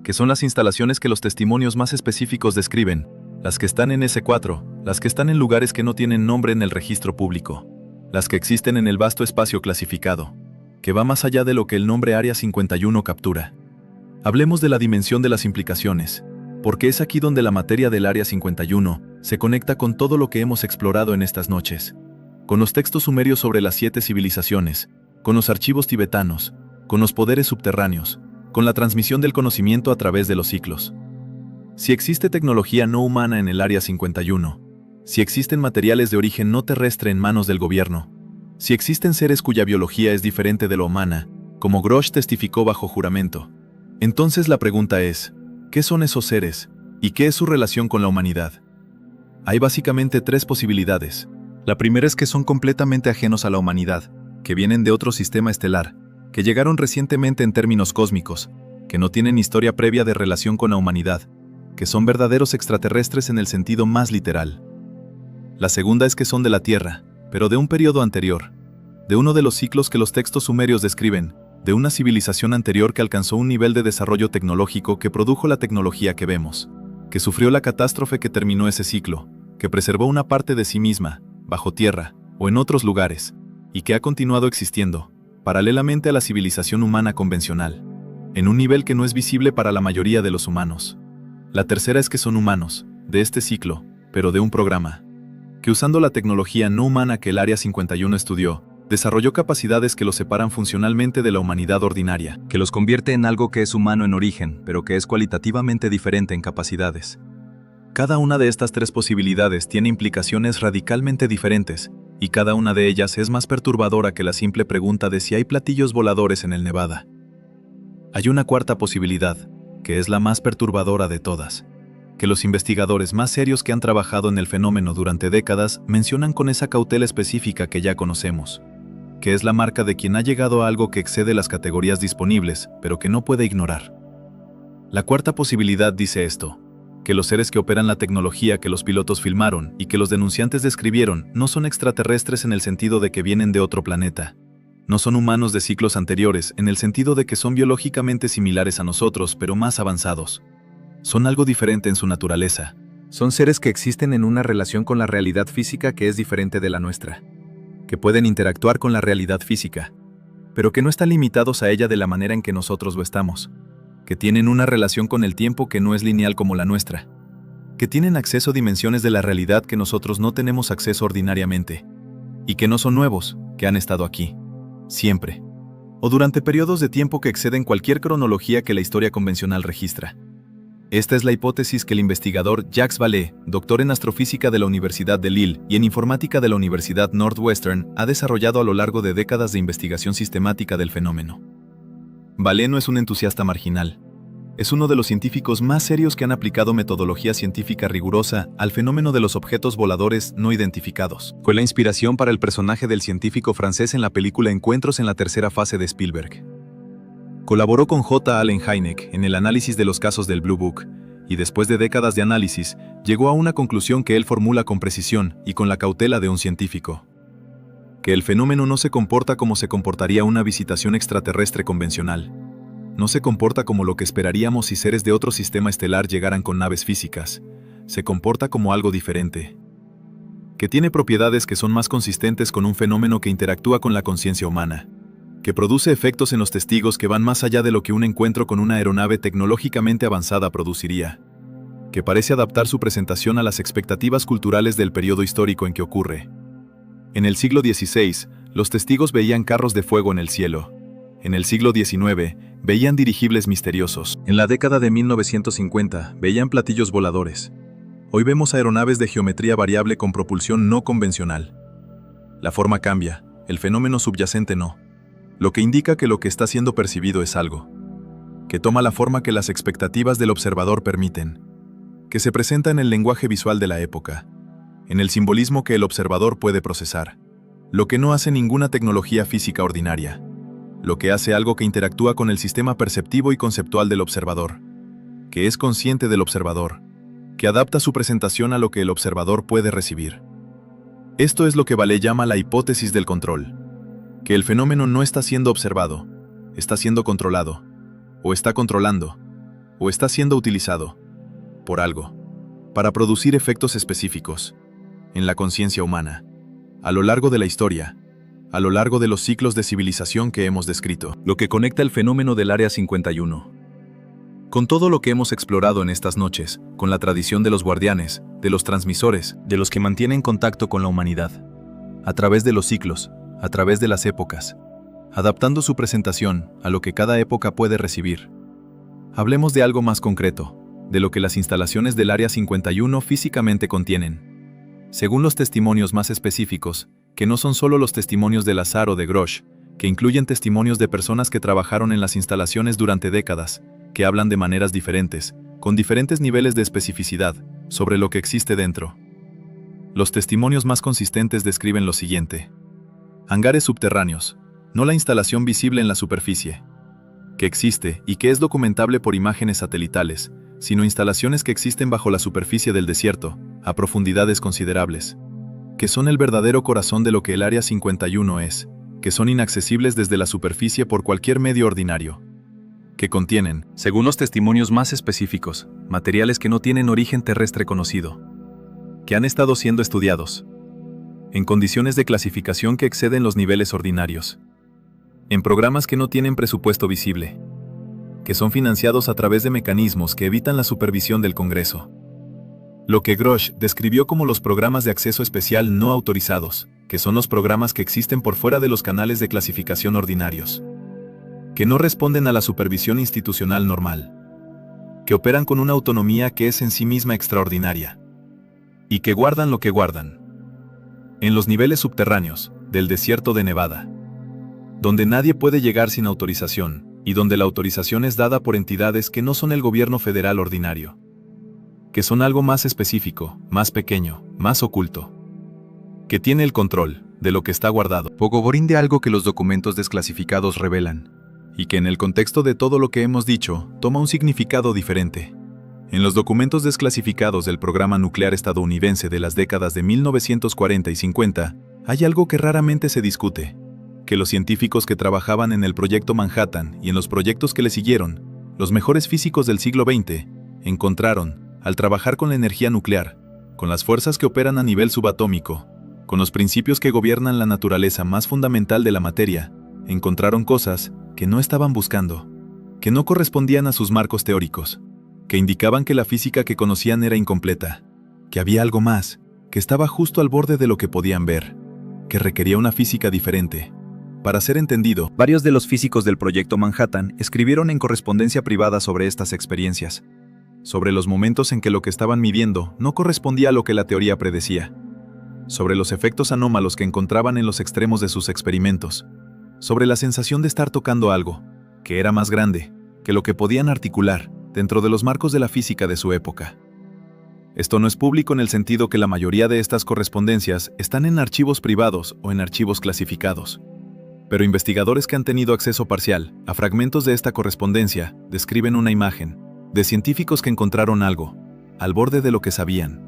que son las instalaciones que los testimonios más específicos describen, las que están en S4, las que están en lugares que no tienen nombre en el registro público, las que existen en el vasto espacio clasificado, que va más allá de lo que el nombre Área 51 captura. Hablemos de la dimensión de las implicaciones, porque es aquí donde la materia del Área 51 se conecta con todo lo que hemos explorado en estas noches, con los textos sumerios sobre las 7 civilizaciones, con los archivos tibetanos, con los poderes subterráneos, con la transmisión del conocimiento a través de los ciclos. Si existe tecnología no humana en el Área 51, si existen materiales de origen no terrestre en manos del gobierno, si existen seres cuya biología es diferente de la humana, como Grosh testificó bajo juramento, entonces la pregunta es, ¿qué son esos seres? ¿Y qué es su relación con la humanidad? Hay básicamente 3 posibilidades. La primera es que son completamente ajenos a la humanidad, que vienen de otro sistema estelar, que llegaron recientemente en términos cósmicos, que no tienen historia previa de relación con la humanidad, que son verdaderos extraterrestres en el sentido más literal. La segunda es que son de la Tierra, pero de un periodo anterior, de uno de los ciclos que los textos sumerios describen, de una civilización anterior que alcanzó un nivel de desarrollo tecnológico que produjo la tecnología que vemos, que sufrió la catástrofe que terminó ese ciclo, que preservó una parte de sí misma, bajo tierra, o en otros lugares, y que ha continuado existiendo, paralelamente a la civilización humana convencional, en un nivel que no es visible para la mayoría de los humanos. La tercera es que son humanos, de este ciclo, pero de un programa, que usando la tecnología no humana que el Área 51 estudió, desarrolló capacidades que los separan funcionalmente de la humanidad ordinaria, que los convierte en algo que es humano en origen, pero que es cualitativamente diferente en capacidades. Cada una de estas 3 posibilidades tiene implicaciones radicalmente diferentes, y cada una de ellas es más perturbadora que la simple pregunta de si hay platillos voladores en el Nevada. Hay una cuarta posibilidad, que es la más perturbadora de todas, que los investigadores más serios que han trabajado en el fenómeno durante décadas mencionan con esa cautela específica que ya conocemos, que es la marca de quien ha llegado a algo que excede las categorías disponibles, pero que no puede ignorar. La cuarta posibilidad dice esto, que los seres que operan la tecnología que los pilotos filmaron y que los denunciantes describieron no son extraterrestres en el sentido de que vienen de otro planeta. No son humanos de ciclos anteriores en el sentido de que son biológicamente similares a nosotros pero más avanzados. Son algo diferente en su naturaleza. Son seres que existen en una relación con la realidad física que es diferente de la nuestra, que pueden interactuar con la realidad física, pero que no están limitados a ella de la manera en que nosotros lo estamos, que tienen una relación con el tiempo que no es lineal como la nuestra, que tienen acceso a dimensiones de la realidad que nosotros no tenemos acceso ordinariamente, y que no son nuevos, que han estado aquí, siempre, o durante periodos de tiempo que exceden cualquier cronología que la historia convencional registra. Esta es la hipótesis que el investigador Jacques Vallée, doctor en astrofísica de la Universidad de Lille y en informática de la Universidad Northwestern, ha desarrollado a lo largo de décadas de investigación sistemática del fenómeno. Vallée no es un entusiasta marginal. Es uno de los científicos más serios que han aplicado metodología científica rigurosa al fenómeno de los objetos voladores no identificados. Fue la inspiración para el personaje del científico francés en la película Encuentros en la tercera fase de Spielberg. Colaboró con J. Allen Hynek en el análisis de los casos del Blue Book, y después de décadas de análisis, llegó a una conclusión que él formula con precisión y con la cautela de un científico. Que el fenómeno no se comporta como se comportaría una visitación extraterrestre convencional. No se comporta como lo que esperaríamos si seres de otro sistema estelar llegaran con naves físicas. Se comporta como algo diferente. Que tiene propiedades que son más consistentes con un fenómeno que interactúa con la conciencia humana. Que produce efectos en los testigos que van más allá de lo que un encuentro con una aeronave tecnológicamente avanzada produciría. Que parece adaptar su presentación a las expectativas culturales del periodo histórico en que ocurre. En el siglo XVI, los testigos veían carros de fuego en el cielo. En el siglo XIX, veían dirigibles misteriosos. En la década de 1950, veían platillos voladores. Hoy vemos aeronaves de geometría variable con propulsión no convencional. La forma cambia, el fenómeno subyacente no. Lo que indica que lo que está siendo percibido es algo. Que toma la forma que las expectativas del observador permiten. Que se presenta en el lenguaje visual de la época. En el simbolismo que el observador puede procesar. Lo que no hace ninguna tecnología física ordinaria. Lo que hace algo que interactúa con el sistema perceptivo y conceptual del observador, que es consciente del observador, que adapta su presentación a lo que el observador puede recibir. Esto es lo que Vallée llama la hipótesis del control, que el fenómeno no está siendo observado, está siendo controlado, o está controlando, o está siendo utilizado, por algo, para producir efectos específicos, en la conciencia humana, a lo largo de la historia, a lo largo de los ciclos de civilización que hemos descrito. Lo que conecta el fenómeno del Área 51. Con todo lo que hemos explorado en estas noches, con la tradición de los guardianes, de los transmisores, de los que mantienen contacto con la humanidad, a través de los ciclos, a través de las épocas, adaptando su presentación a lo que cada época puede recibir. Hablemos de algo más concreto, de lo que las instalaciones del Área 51 físicamente contienen. Según los testimonios más específicos, que no son solo los testimonios de Lazar o de Grosh, que incluyen testimonios de personas que trabajaron en las instalaciones durante décadas, que hablan de maneras diferentes, con diferentes niveles de especificidad, sobre lo que existe dentro. Los testimonios más consistentes describen lo siguiente. Hangares subterráneos, no la instalación visible en la superficie, que existe y que es documentable por imágenes satelitales, sino instalaciones que existen bajo la superficie del desierto, a profundidades considerables, que son el verdadero corazón de lo que el Área 51 es, que son inaccesibles desde la superficie por cualquier medio ordinario, que contienen, según los testimonios más específicos, materiales que no tienen origen terrestre conocido, que han estado siendo estudiados, en condiciones de clasificación que exceden los niveles ordinarios, en programas que no tienen presupuesto visible, que son financiados a través de mecanismos que evitan la supervisión del Congreso. Lo que Grosh describió como los programas de acceso especial no autorizados, que son los programas que existen por fuera de los canales de clasificación ordinarios, que no responden a la supervisión institucional normal, que operan con una autonomía que es en sí misma extraordinaria, y que guardan lo que guardan. En los niveles subterráneos del desierto de Nevada, donde nadie puede llegar sin autorización, y donde la autorización es dada por entidades que no son el gobierno federal ordinario, que son algo más específico, más pequeño, más oculto, que tiene el control de lo que está guardado. Pogoborín de algo que los documentos desclasificados revelan, y que en el contexto de todo lo que hemos dicho, toma un significado diferente. En los documentos desclasificados del programa nuclear estadounidense de las décadas de 1940 y 50, hay algo que raramente se discute, que los científicos que trabajaban en el proyecto Manhattan y en los proyectos que le siguieron, los mejores físicos del siglo XX, encontraron, al trabajar con la energía nuclear, con las fuerzas que operan a nivel subatómico, con los principios que gobiernan la naturaleza más fundamental de la materia, encontraron cosas que no estaban buscando, que no correspondían a sus marcos teóricos, que indicaban que la física que conocían era incompleta, que había algo más, que estaba justo al borde de lo que podían ver, que requería una física diferente. Para ser entendido, varios de los físicos del proyecto Manhattan escribieron en correspondencia privada sobre estas experiencias, sobre los momentos en que lo que estaban midiendo no correspondía a lo que la teoría predecía, sobre los efectos anómalos que encontraban en los extremos de sus experimentos, sobre la sensación de estar tocando algo, que era más grande que lo que podían articular, dentro de los marcos de la física de su época. Esto no es público en el sentido que la mayoría de estas correspondencias están en archivos privados o en archivos clasificados. Pero investigadores que han tenido acceso parcial a fragmentos de esta correspondencia describen una imagen de científicos que encontraron algo al borde de lo que sabían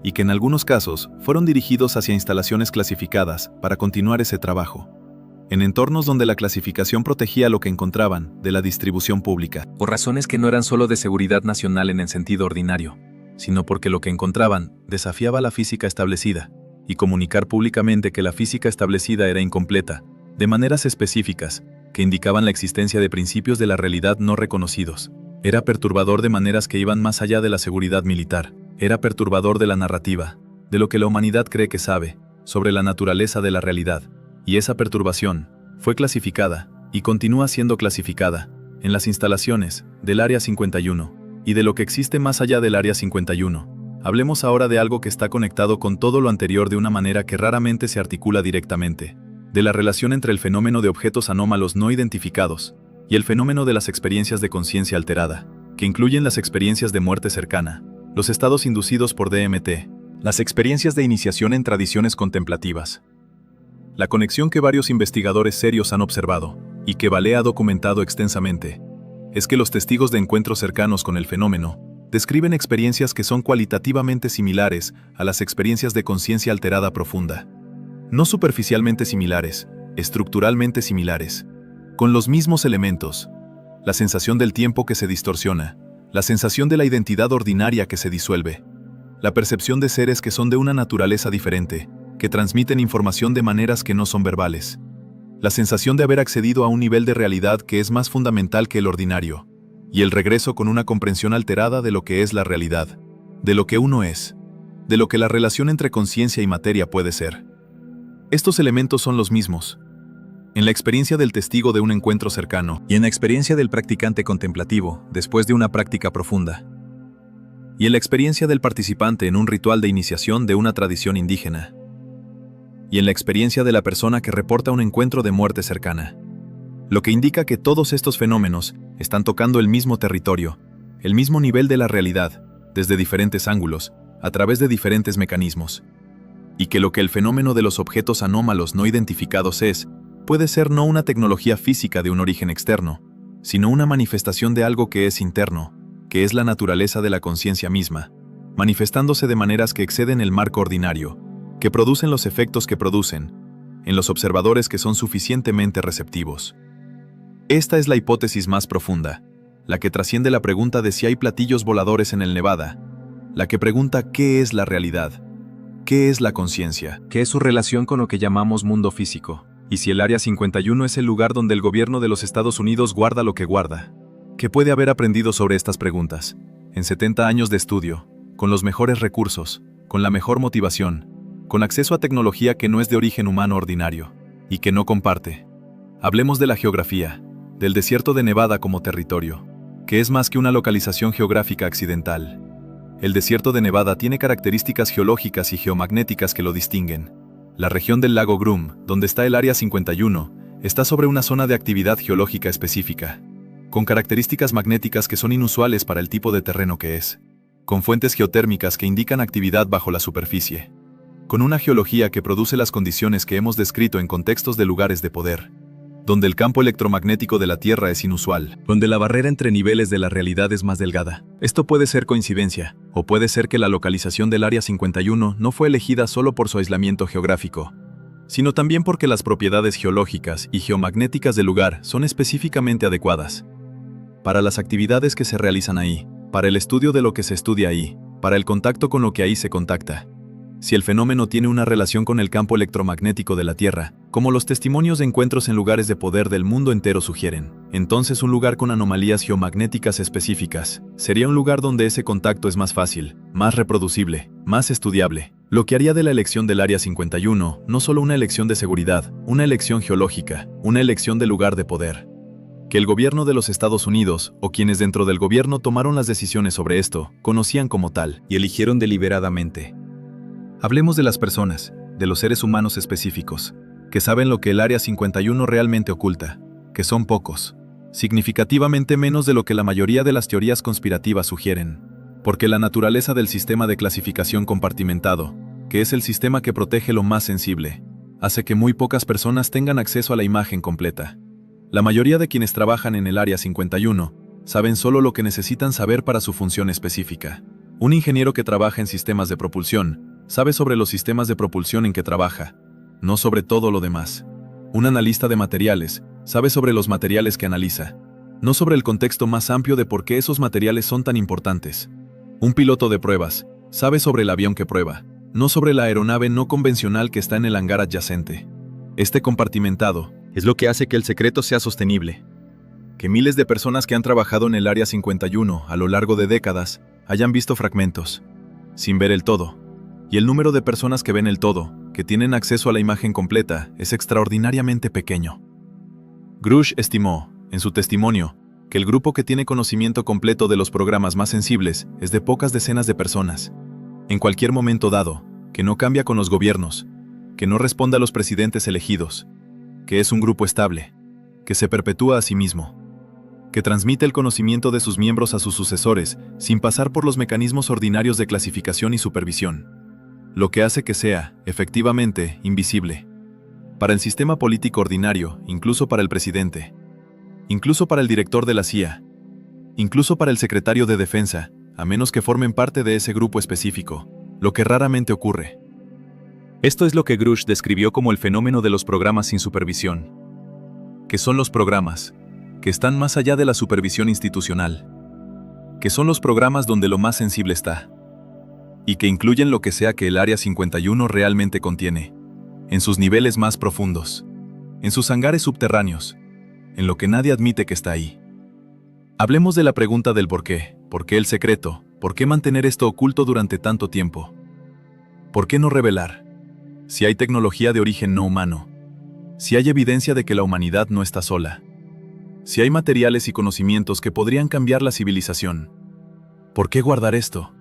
y que en algunos casos fueron dirigidos hacia instalaciones clasificadas para continuar ese trabajo, en entornos donde la clasificación protegía lo que encontraban de la distribución pública. Por razones que no eran solo de seguridad nacional en el sentido ordinario, sino porque lo que encontraban desafiaba la física establecida, y comunicar públicamente que la física establecida era incompleta, de maneras específicas, que indicaban la existencia de principios de la realidad no reconocidos. Era perturbador de maneras que iban más allá de la seguridad militar. Era perturbador de la narrativa, de lo que la humanidad cree que sabe, sobre la naturaleza de la realidad. Y esa perturbación fue clasificada, y continúa siendo clasificada, en las instalaciones del Área 51, y de lo que existe más allá del Área 51. Hablemos ahora de algo que está conectado con todo lo anterior de una manera que raramente se articula directamente, de la relación entre el fenómeno de objetos anómalos no identificados y el fenómeno de las experiencias de conciencia alterada, que incluyen las experiencias de muerte cercana, los estados inducidos por DMT, las experiencias de iniciación en tradiciones contemplativas. La conexión que varios investigadores serios han observado, y que Vale ha documentado extensamente, es que los testigos de encuentros cercanos con el fenómeno describen experiencias que son cualitativamente similares a las experiencias de conciencia alterada profunda. No superficialmente similares, estructuralmente similares, con los mismos elementos, la sensación del tiempo que se distorsiona, la sensación de la identidad ordinaria que se disuelve, la percepción de seres que son de una naturaleza diferente, que transmiten información de maneras que no son verbales, la sensación de haber accedido a un nivel de realidad que es más fundamental que el ordinario, y el regreso con una comprensión alterada de lo que es la realidad, de lo que uno es, de lo que la relación entre conciencia y materia puede ser. Estos elementos son los mismos en la experiencia del testigo de un encuentro cercano y en la experiencia del practicante contemplativo después de una práctica profunda, y en la experiencia del participante en un ritual de iniciación de una tradición indígena, y en la experiencia de la persona que reporta un encuentro de muerte cercana, lo que indica que todos estos fenómenos están tocando el mismo territorio, el mismo nivel de la realidad, desde diferentes ángulos, a través de diferentes mecanismos, y que lo que el fenómeno de los objetos anómalos no identificados puede ser no una tecnología física de un origen externo, sino una manifestación de algo que es interno, que es la naturaleza de la conciencia misma, manifestándose de maneras que exceden el marco ordinario, que producen los efectos que producen, en los observadores que son suficientemente receptivos. Esta es la hipótesis más profunda, la que trasciende la pregunta de si hay platillos voladores en el Nevada, la que pregunta qué es la realidad, qué es la conciencia, qué es su relación con lo que llamamos mundo físico, y si el Área 51 es el lugar donde el gobierno de los Estados Unidos guarda lo que guarda. ¿Qué puede haber aprendido sobre estas preguntas? En 70 años de estudio, con los mejores recursos, con la mejor motivación, con acceso a tecnología que no es de origen humano ordinario, y que no comparte. Hablemos de la geografía, del desierto de Nevada como territorio, que es más que una localización geográfica accidental. El desierto de Nevada tiene características geológicas y geomagnéticas que lo distinguen. La región del lago Groom, donde está el Área 51, está sobre una zona de actividad geológica específica, con características magnéticas que son inusuales para el tipo de terreno que es, con fuentes geotérmicas que indican actividad bajo la superficie, con una geología que produce las condiciones que hemos descrito en contextos de lugares de poder, donde el campo electromagnético de la Tierra es inusual, donde la barrera entre niveles de la realidad es más delgada. Esto puede ser coincidencia, o puede ser que la localización del Área 51 no fue elegida solo por su aislamiento geográfico, sino también porque las propiedades geológicas y geomagnéticas del lugar son específicamente adecuadas para las actividades que se realizan ahí, para el estudio de lo que se estudia ahí, para el contacto con lo que ahí se contacta. Si el fenómeno tiene una relación con el campo electromagnético de la Tierra, como los testimonios de encuentros en lugares de poder del mundo entero sugieren, entonces un lugar con anomalías geomagnéticas específicas sería un lugar donde ese contacto es más fácil, más reproducible, más estudiable, lo que haría de la elección del Área 51 no solo una elección de seguridad, una elección geológica, una elección de lugar de poder. Que el gobierno de los Estados Unidos, o quienes dentro del gobierno tomaron las decisiones sobre esto, conocían como tal y eligieron deliberadamente. Hablemos de las personas, de los seres humanos específicos, que saben lo que el Área 51 realmente oculta, que son pocos, significativamente menos de lo que la mayoría de las teorías conspirativas sugieren, porque la naturaleza del sistema de clasificación compartimentado, que es el sistema que protege lo más sensible, hace que muy pocas personas tengan acceso a la imagen completa. La mayoría de quienes trabajan en el Área 51 saben solo lo que necesitan saber para su función específica. Un ingeniero que trabaja en sistemas de propulsión sabe sobre los sistemas de propulsión en que trabaja, no sobre todo lo demás. Un analista de materiales sabe sobre los materiales que analiza, no sobre el contexto más amplio de por qué esos materiales son tan importantes. Un piloto de pruebas sabe sobre el avión que prueba, no sobre la aeronave no convencional que está en el hangar adyacente. Este compartimentado Es lo que hace que el secreto sea sostenible. Que miles de personas que han trabajado en el Área 51 a lo largo de décadas hayan visto fragmentos, sin ver el todo. Y el número de personas que ven el todo, que tienen acceso a la imagen completa, es extraordinariamente pequeño. Grush estimó, en su testimonio, que el grupo que tiene conocimiento completo de los programas más sensibles es de pocas decenas de personas. En cualquier momento dado, que no cambia con los gobiernos, que no responde a los presidentes elegidos, que es un grupo estable, que se perpetúa a sí mismo, que transmite el conocimiento de sus miembros a sus sucesores sin pasar por los mecanismos ordinarios de clasificación y supervisión, lo que hace que sea, efectivamente, invisible. Para el sistema político ordinario, incluso para el presidente, incluso para el director de la CIA, incluso para el secretario de Defensa, a menos que formen parte de ese grupo específico, lo que raramente ocurre. Esto es lo que Grush describió como el fenómeno de los programas sin supervisión, que son los programas que están más allá de la supervisión institucional, que son los programas donde lo más sensible está, y que incluyen lo que sea que el Área 51 realmente contiene, en sus niveles más profundos, en sus hangares subterráneos, en lo que nadie admite que está ahí. Hablemos de la pregunta del por qué el secreto, por qué mantener esto oculto durante tanto tiempo, por qué no revelar. Si hay tecnología de origen no humano, si hay evidencia de que la humanidad no está sola, si hay materiales y conocimientos que podrían cambiar la civilización, ¿por qué guardar esto?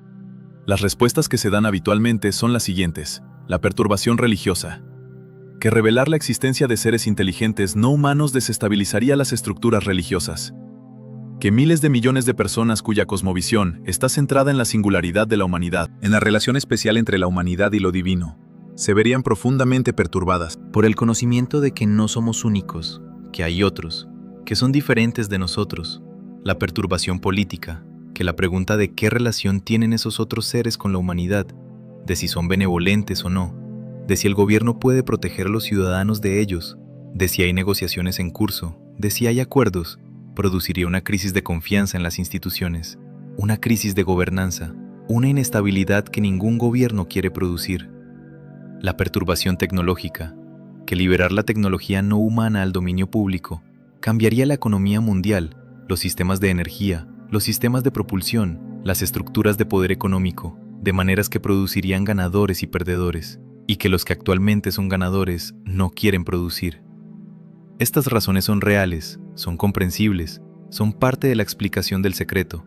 Las respuestas que se dan habitualmente son las siguientes: la perturbación religiosa, que revelar la existencia de seres inteligentes no humanos desestabilizaría las estructuras religiosas, que miles de millones de personas cuya cosmovisión está centrada en la singularidad de la humanidad, en la relación especial entre la humanidad y lo divino, se verían profundamente perturbadas por el conocimiento de que no somos únicos, que hay otros, que son diferentes de nosotros, la perturbación política, que la pregunta de qué relación tienen esos otros seres con la humanidad, de si son benevolentes o no, de si el gobierno puede proteger a los ciudadanos de ellos, de si hay negociaciones en curso, de si hay acuerdos, produciría una crisis de confianza en las instituciones, una crisis de gobernanza, una inestabilidad que ningún gobierno quiere producir. La perturbación tecnológica, que liberar la tecnología no humana al dominio público cambiaría la economía mundial, los sistemas de energía, los sistemas de propulsión, las estructuras de poder económico, de maneras que producirían ganadores y perdedores, y que los que actualmente son ganadores no quieren producir. Estas razones son reales, son comprensibles, son parte de la explicación del secreto,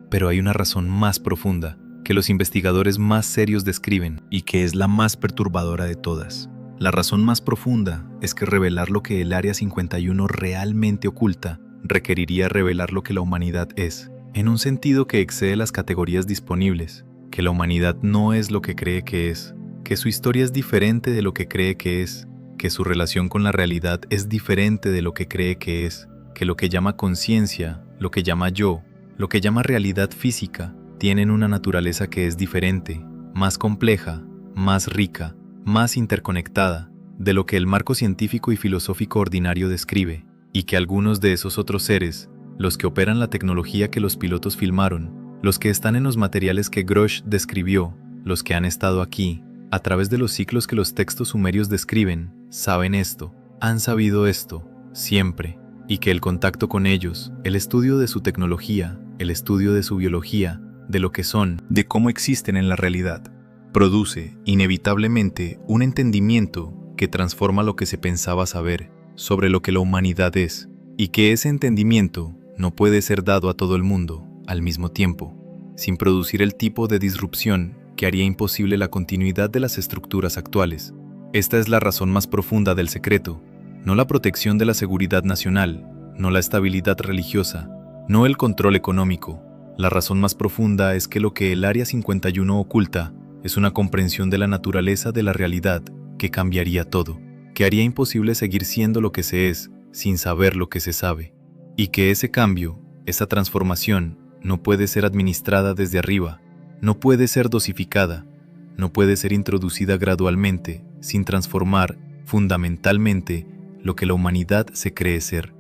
pero hay una razón más profunda que los investigadores más serios describen y que es la más perturbadora de todas. La razón más profunda es que revelar lo que el Área 51 realmente oculta requeriría revelar lo que la humanidad es, en un sentido que excede las categorías disponibles, que la humanidad no es lo que cree que es, que su historia es diferente de lo que cree que es, que su relación con la realidad es diferente de lo que cree que es, que lo que llama conciencia, lo que llama yo, lo que llama realidad física, tienen una naturaleza que es diferente, más compleja, más rica, más interconectada de lo que el marco científico y filosófico ordinario describe, y que algunos de esos otros seres, los que operan la tecnología que los pilotos filmaron, los que están en los materiales que Grush describió, los que han estado aquí, a través de los ciclos que los textos sumerios describen, saben esto, han sabido esto, siempre, y que el contacto con ellos, el estudio de su tecnología, el estudio de su biología, de lo que son, de cómo existen en la realidad, produce, inevitablemente, un entendimiento que transforma lo que se pensaba saber sobre lo que la humanidad es, y que ese entendimiento no puede ser dado a todo el mundo al mismo tiempo, sin producir el tipo de disrupción que haría imposible la continuidad de las estructuras actuales. Esta es la razón más profunda del secreto, no la protección de la seguridad nacional, no la estabilidad religiosa, no el control económico. La razón más profunda es que lo que el Área 51 oculta es una comprensión de la naturaleza de la realidad que cambiaría todo, que haría imposible seguir siendo lo que se es sin saber lo que se sabe, y que ese cambio, esa transformación, no puede ser administrada desde arriba, no puede ser dosificada, no puede ser introducida gradualmente sin transformar fundamentalmente lo que la humanidad se cree ser.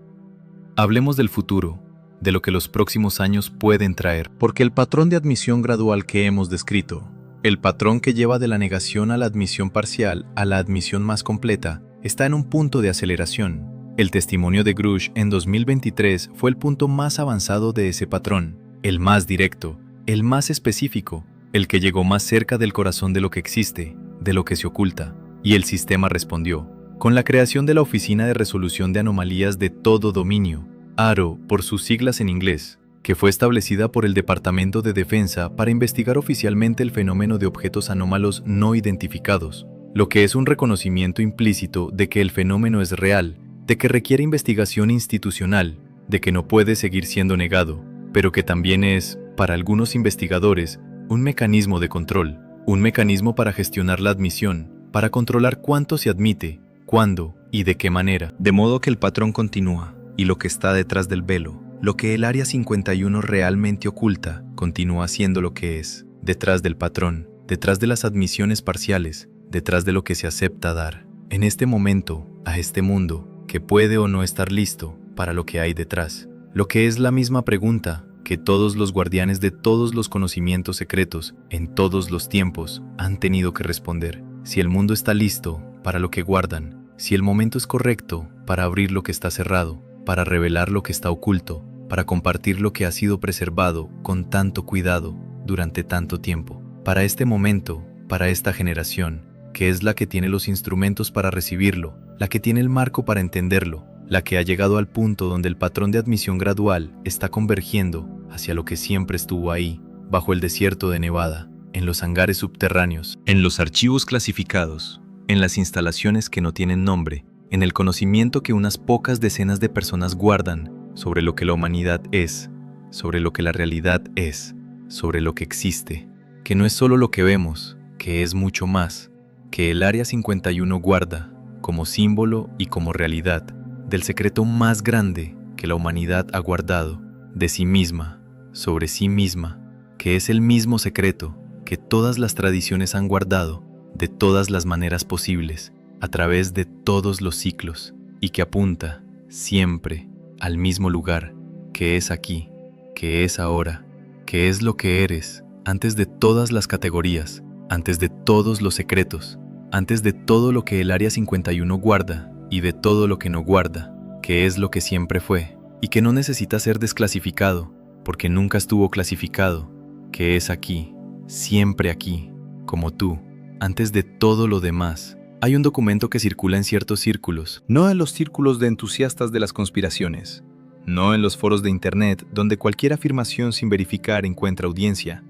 Hablemos del futuro, de lo que los próximos años pueden traer, porque el patrón de admisión gradual que hemos descrito, el patrón que lleva de la negación a la admisión parcial a la admisión más completa, está en un punto de aceleración. El testimonio de Grush en 2023 fue el punto más avanzado de ese patrón, el más directo, el más específico, el que llegó más cerca del corazón de lo que existe, de lo que se oculta, y el sistema respondió, con la creación de la Oficina de Resolución de Anomalías de Todo Dominio, ARO por sus siglas en inglés, que fue establecida por el Departamento de Defensa para investigar oficialmente el fenómeno de objetos anómalos no identificados, lo que es un reconocimiento implícito de que el fenómeno es real, de que requiere investigación institucional, de que no puede seguir siendo negado, pero que también es, para algunos investigadores, un mecanismo de control, un mecanismo para gestionar la admisión, para controlar cuánto se admite, cuándo y de qué manera. De modo que el patrón continúa, y lo que está detrás del velo, lo que el Área 51 realmente oculta, continúa siendo lo que es, detrás del patrón, detrás de las admisiones parciales, detrás de lo que se acepta dar. En este momento, a este mundo, que puede o no estar listo para lo que hay detrás. Lo que es la misma pregunta que todos los guardianes de todos los conocimientos secretos, en todos los tiempos, han tenido que responder. Si el mundo está listo para lo que guardan, si el momento es correcto para abrir lo que está cerrado, para revelar lo que está oculto, para compartir lo que ha sido preservado con tanto cuidado durante tanto tiempo. Para este momento, para esta generación, que es la que tiene los instrumentos para recibirlo, la que tiene el marco para entenderlo, la que ha llegado al punto donde el patrón de admisión gradual está convergiendo hacia lo que siempre estuvo ahí, bajo el desierto de Nevada, en los hangares subterráneos, en los archivos clasificados, en las instalaciones que no tienen nombre, en el conocimiento que unas pocas decenas de personas guardan sobre lo que la humanidad es, sobre lo que la realidad es, sobre lo que existe, que no es solo lo que vemos, que es mucho más, que el Área 51 guarda, como símbolo y como realidad, del secreto más grande que la humanidad ha guardado, de sí misma, sobre sí misma, que es el mismo secreto que todas las tradiciones han guardado, de todas las maneras posibles, a través de todos los ciclos, y que apunta, siempre, al mismo lugar, que es aquí, que es ahora, que es lo que eres, antes de todas las categorías, antes de todos los secretos, antes de todo lo que el Área 51 guarda y de todo lo que no guarda, que es lo que siempre fue, y que no necesita ser desclasificado, porque nunca estuvo clasificado, que es aquí, siempre aquí, como tú, antes de todo lo demás. Hay un documento que circula en ciertos círculos, No en los círculos de entusiastas de las conspiraciones, no en los foros de Internet donde cualquier afirmación sin verificar encuentra audiencia,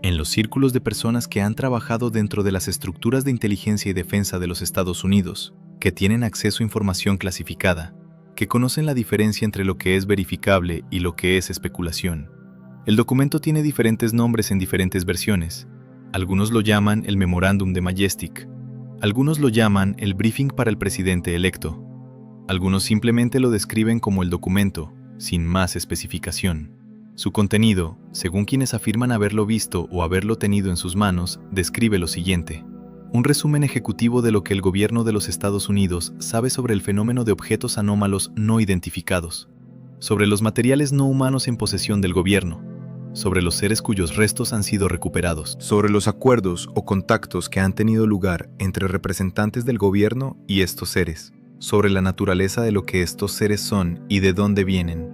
en los círculos de personas que han trabajado dentro de las estructuras de inteligencia y defensa de los Estados Unidos, que tienen acceso a información clasificada, que conocen la diferencia entre lo que es verificable y lo que es especulación. El documento tiene diferentes nombres en diferentes versiones. Algunos lo llaman el Memorándum de Majestic, algunos lo llaman el briefing para el presidente electo, algunos simplemente lo describen como el documento, sin más especificación. Su contenido, según quienes afirman haberlo visto o haberlo tenido en sus manos, describe lo siguiente: un resumen ejecutivo de lo que el gobierno de los Estados Unidos sabe sobre el fenómeno de objetos anómalos no identificados, sobre los materiales no humanos en posesión del gobierno, sobre los seres cuyos restos han sido recuperados, sobre los acuerdos o contactos que han tenido lugar entre representantes del gobierno y estos seres, sobre la naturaleza de lo que estos seres son y de dónde vienen.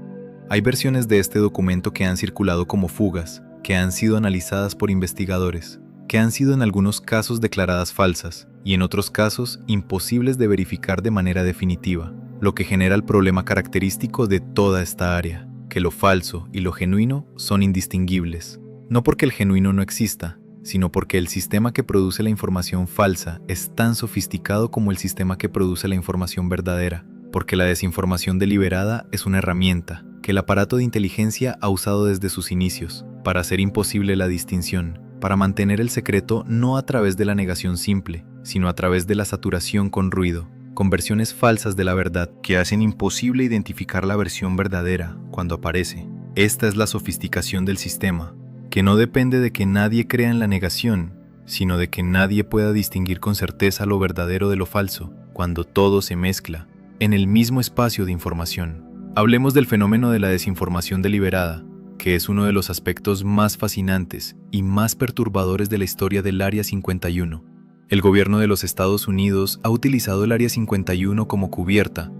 Hay versiones de este documento que han circulado como fugas, que han sido analizadas por investigadores, que han sido en algunos casos declaradas falsas y en otros casos imposibles de verificar de manera definitiva, lo que genera el problema característico de toda esta área, que lo falso y lo genuino son indistinguibles, no porque el genuino no exista, sino porque el sistema que produce la información falsa es tan sofisticado como el sistema que produce la información verdadera, porque la desinformación deliberada es una herramienta que el aparato de inteligencia ha usado desde sus inicios para hacer imposible la distinción, para mantener el secreto no a través de la negación simple, sino a través de la saturación con ruido, con versiones falsas de la verdad que hacen imposible identificar la versión verdadera cuando aparece. Esta es la sofisticación del sistema, que no depende de que nadie crea en la negación, sino de que nadie pueda distinguir con certeza lo verdadero de lo falso, cuando todo se mezcla en el mismo espacio de información. Hablemos del fenómeno de la desinformación deliberada, que es uno de los aspectos más fascinantes y más perturbadores de la historia del Área 51. El gobierno de los Estados Unidos ha utilizado el Área 51 como cubierta,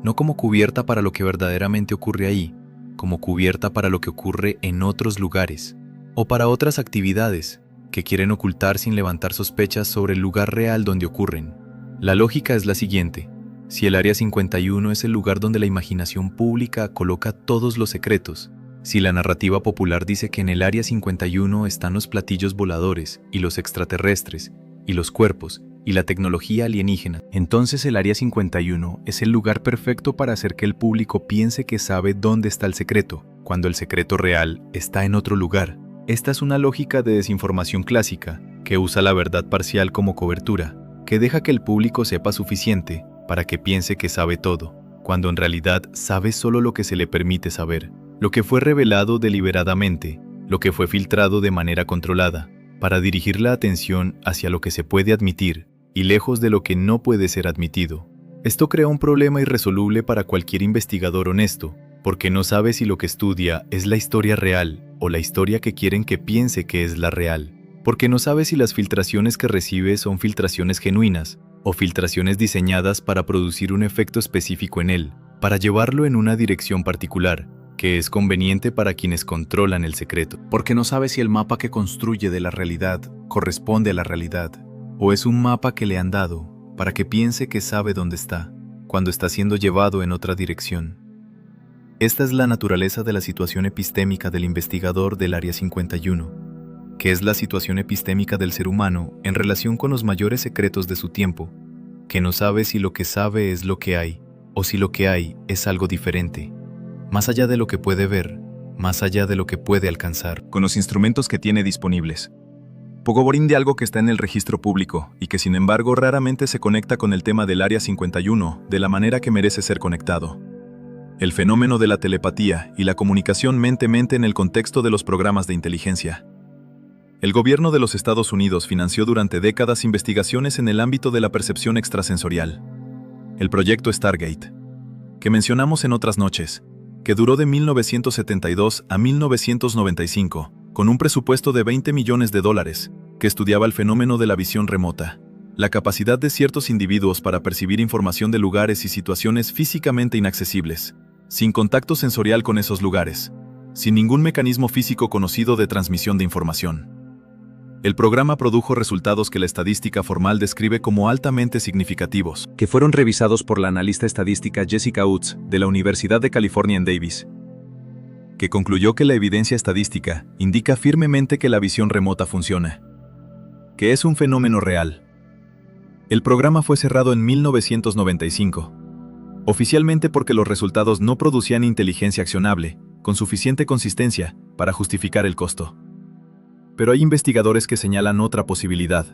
no como cubierta para lo que verdaderamente ocurre ahí, como cubierta para lo que ocurre en otros lugares, o para otras actividades que quieren ocultar sin levantar sospechas sobre el lugar real donde ocurren. La lógica es la siguiente: si el Área 51 es el lugar donde la imaginación pública coloca todos los secretos, si la narrativa popular dice que en el Área 51 están los platillos voladores y los extraterrestres, y los cuerpos, y la tecnología alienígena, entonces el Área 51 es el lugar perfecto para hacer que el público piense que sabe dónde está el secreto, cuando el secreto real está en otro lugar. Esta es una lógica de desinformación clásica, que usa la verdad parcial como cobertura, que deja que el público sepa suficiente para que piense que sabe todo, cuando en realidad sabe solo lo que se le permite saber, lo que fue revelado deliberadamente, lo que fue filtrado de manera controlada, para dirigir la atención hacia lo que se puede admitir y lejos de lo que no puede ser admitido. Esto crea un problema irresoluble para cualquier investigador honesto, porque no sabe si lo que estudia es la historia real o la historia que quieren que piense que es la real, porque no sabe si las filtraciones que recibe son filtraciones genuinas o filtraciones diseñadas para producir un efecto específico en él, para llevarlo en una dirección particular, que es conveniente para quienes controlan el secreto. Porque no sabe si el mapa que construye de la realidad corresponde a la realidad, o es un mapa que le han dado para que piense que sabe dónde está, cuando está siendo llevado en otra dirección. Esta es la naturaleza de la situación epistémica del investigador del Área 51, que es la situación epistémica del ser humano en relación con los mayores secretos de su tiempo, que no sabe si lo que sabe es lo que hay, o si lo que hay es algo diferente, más allá de lo que puede ver, más allá de lo que puede alcanzar. Con los instrumentos que tiene disponibles. Poco brinde algo que está en el registro público y que sin embargo raramente se conecta con el tema del Área 51 de la manera que merece ser conectado. El fenómeno de la telepatía y la comunicación mente-mente en el contexto de los programas de inteligencia. El gobierno de los Estados Unidos financió durante décadas investigaciones en el ámbito de la percepción extrasensorial. El proyecto Stargate, que mencionamos en otras noches, que duró de 1972 a 1995, con un presupuesto de $20 millones, que estudiaba el fenómeno de la visión remota, la capacidad de ciertos individuos para percibir información de lugares y situaciones físicamente inaccesibles, sin contacto sensorial con esos lugares, sin ningún mecanismo físico conocido de transmisión de información. El programa produjo resultados que la estadística formal describe como altamente significativos, que fueron revisados por la analista estadística Jessica Utz de la Universidad de California en Davis, que concluyó que la evidencia estadística indica firmemente que la visión remota funciona, que es un fenómeno real. El programa fue cerrado en 1995, oficialmente porque los resultados no producían inteligencia accionable, con suficiente consistencia, para justificar el costo. Pero hay investigadores que señalan otra posibilidad,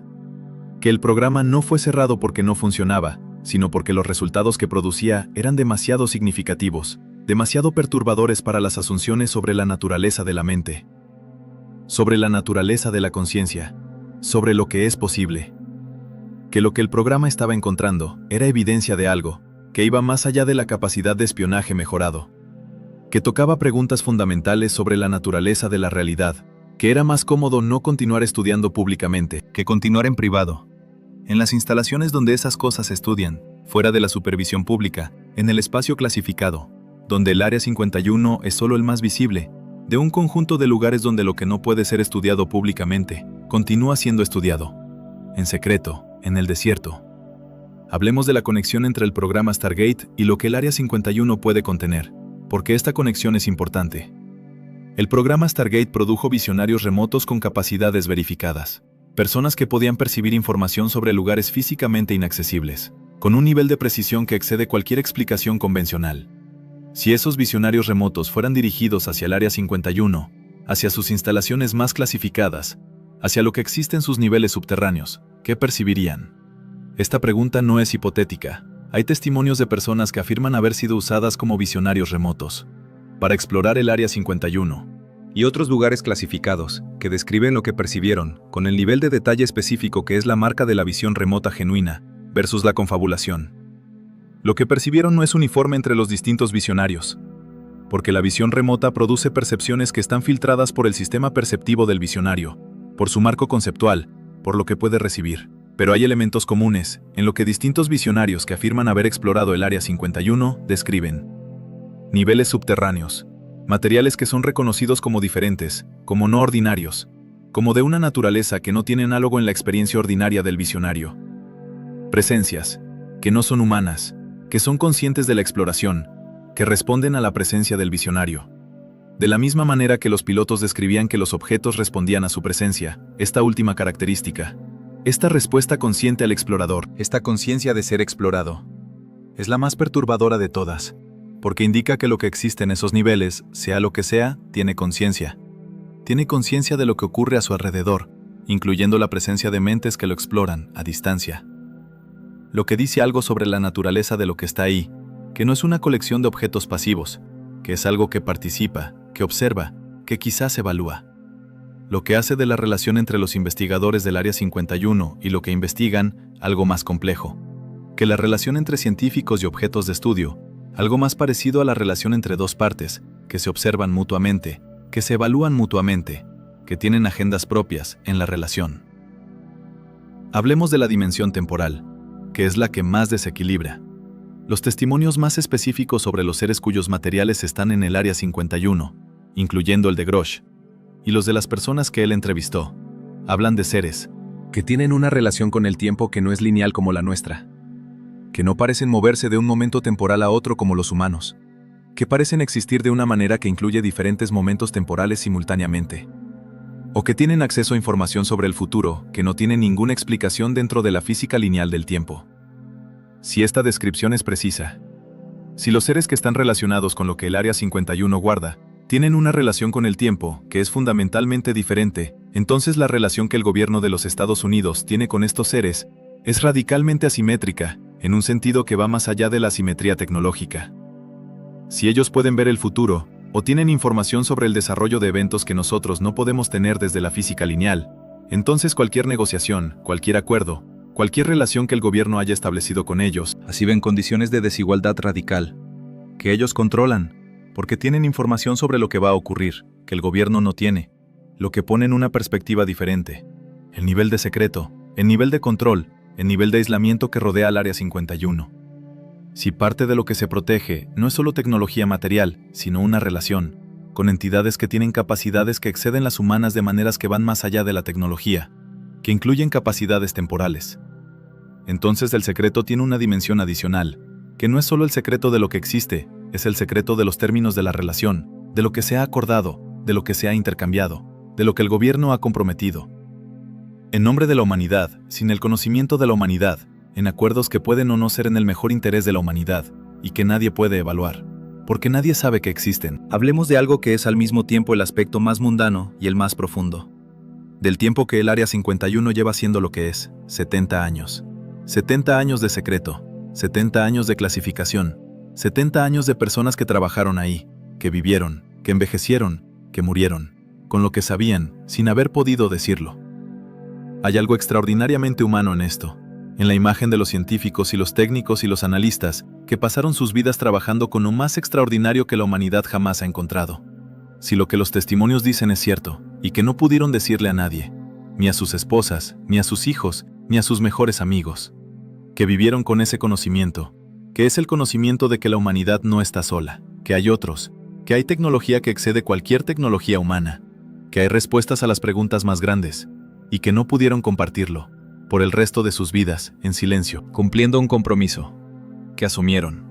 que el programa no fue cerrado porque no funcionaba, sino porque los resultados que producía eran demasiado significativos, demasiado perturbadores para las asunciones sobre la naturaleza de la mente, sobre la naturaleza de la conciencia, sobre lo que es posible. Que lo que el programa estaba encontrando era evidencia de algo, que iba más allá de la capacidad de espionaje mejorado, que tocaba preguntas fundamentales sobre la naturaleza de la realidad, que era más cómodo no continuar estudiando públicamente que continuar en privado, en las instalaciones donde esas cosas se estudian, fuera de la supervisión pública, en el espacio clasificado, donde el Área 51 es solo el más visible, de un conjunto de lugares donde lo que no puede ser estudiado públicamente, continúa siendo estudiado, en secreto, en el desierto. Hablemos de la conexión entre el programa Stargate y lo que el Área 51 puede contener, porque esta conexión es importante. El programa Stargate produjo visionarios remotos con capacidades verificadas, personas que podían percibir información sobre lugares físicamente inaccesibles, con un nivel de precisión que excede cualquier explicación convencional. Si esos visionarios remotos fueran dirigidos hacia el Área 51, hacia sus instalaciones más clasificadas, hacia lo que existe en sus niveles subterráneos, ¿qué percibirían? Esta pregunta no es hipotética. Hay testimonios de personas que afirman haber sido usadas como visionarios remotos para explorar el Área 51 y otros lugares clasificados que describen lo que percibieron con el nivel de detalle específico que es la marca de la visión remota genuina versus la confabulación. Lo que percibieron no es uniforme entre los distintos visionarios, porque la visión remota produce percepciones que están filtradas por el sistema perceptivo del visionario, por su marco conceptual, por lo que puede recibir. Pero hay elementos comunes en lo que distintos visionarios que afirman haber explorado el Área 51 describen. Niveles subterráneos, materiales que son reconocidos como diferentes, como no ordinarios, como de una naturaleza que no tiene análogo en la experiencia ordinaria del visionario. Presencias, que no son humanas, que son conscientes de la exploración, que responden a la presencia del visionario. De la misma manera que los pilotos describían que los objetos respondían a su presencia, esta última característica, esta respuesta consciente al explorador, esta conciencia de ser explorado, es la más perturbadora de todas, porque indica que lo que existe en esos niveles, sea lo que sea, tiene conciencia. Tiene conciencia de lo que ocurre a su alrededor, incluyendo la presencia de mentes que lo exploran a distancia. Lo que dice algo sobre la naturaleza de lo que está ahí, que no es una colección de objetos pasivos, que es algo que participa, que observa, que quizás evalúa. Lo que hace de la relación entre los investigadores del Área 51 y lo que investigan algo más complejo, que la relación entre científicos y objetos de estudio, algo más parecido a la relación entre dos partes, que se observan mutuamente, que se evalúan mutuamente, que tienen agendas propias en la relación. Hablemos de la dimensión temporal, que es la que más desequilibra. Los testimonios más específicos sobre los seres cuyos materiales están en el Área 51, incluyendo el de Grosh, y los de las personas que él entrevistó, hablan de seres que tienen una relación con el tiempo que no es lineal como la nuestra, que no parecen moverse de un momento temporal a otro como los humanos, que parecen existir de una manera que incluye diferentes momentos temporales simultáneamente, o que tienen acceso a información sobre el futuro que no tiene ninguna explicación dentro de la física lineal del tiempo. Si esta descripción es precisa, si los seres que están relacionados con lo que el Área 51 guarda tienen una relación con el tiempo que es fundamentalmente diferente, entonces la relación que el gobierno de los Estados Unidos tiene con estos seres es radicalmente asimétrica, en un sentido que va más allá de la asimetría tecnológica. Si ellos pueden ver el futuro, o tienen información sobre el desarrollo de eventos que nosotros no podemos tener desde la física lineal, entonces cualquier negociación, cualquier acuerdo, cualquier relación que el gobierno haya establecido con ellos, así ven condiciones de desigualdad radical, que ellos controlan, porque tienen información sobre lo que va a ocurrir, que el gobierno no tiene, lo que pone en una perspectiva diferente. El nivel de secreto, el nivel de control, el nivel de aislamiento que rodea al Área 51. Si parte de lo que se protege no es solo tecnología material, sino una relación, con entidades que tienen capacidades que exceden las humanas de maneras que van más allá de la tecnología, que incluyen capacidades temporales. Entonces el secreto tiene una dimensión adicional, que no es solo el secreto de lo que existe, es el secreto de los términos de la relación, de lo que se ha acordado, de lo que se ha intercambiado, de lo que el gobierno ha comprometido. En nombre de la humanidad, sin el conocimiento de la humanidad, en acuerdos que pueden o no ser en el mejor interés de la humanidad, y que nadie puede evaluar, porque nadie sabe que existen. Hablemos de algo que es al mismo tiempo el aspecto más mundano y el más profundo. Del tiempo que el Área 51 lleva siendo lo que es, 70 años. 70 años de secreto, 70 años de clasificación, 70 años de personas que trabajaron ahí, que vivieron, que envejecieron, que murieron, con lo que sabían, sin haber podido decirlo. Hay algo extraordinariamente humano en esto, en la imagen de los científicos y los técnicos y los analistas que pasaron sus vidas trabajando con lo más extraordinario que la humanidad jamás ha encontrado. Si lo que los testimonios dicen es cierto, y que no pudieron decirle a nadie, ni a sus esposas, ni a sus hijos, ni a sus mejores amigos, que vivieron con ese conocimiento, que es el conocimiento de que la humanidad no está sola, que hay otros, que hay tecnología que excede cualquier tecnología humana, que hay respuestas a las preguntas más grandes, y que no pudieron compartirlo, por el resto de sus vidas, en silencio, cumpliendo un compromiso, que asumieron,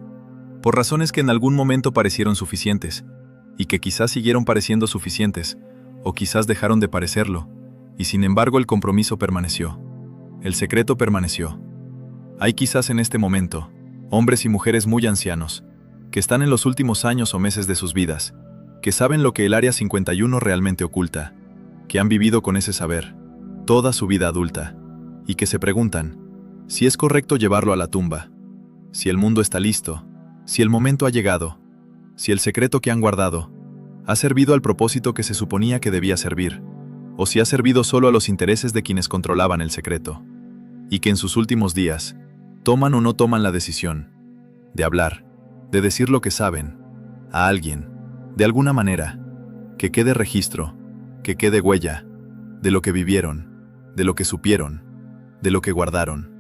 por razones que en algún momento parecieron suficientes, y que quizás siguieron pareciendo suficientes, o quizás dejaron de parecerlo, y sin embargo el compromiso permaneció, el secreto permaneció. Hay quizás en este momento hombres y mujeres muy ancianos, que están en los últimos años o meses de sus vidas, que saben lo que el Área 51 realmente oculta, que han vivido con ese saber toda su vida adulta, y que se preguntan si es correcto llevarlo a la tumba, si el mundo está listo, si el momento ha llegado, si el secreto que han guardado ha servido al propósito que se suponía que debía servir, o si ha servido solo a los intereses de quienes controlaban el secreto, y que en sus últimos días toman o no toman la decisión de hablar, de decir lo que saben, a alguien, de alguna manera, que quede registro, que quede huella, de lo que vivieron, de lo que supieron, de lo que guardaron.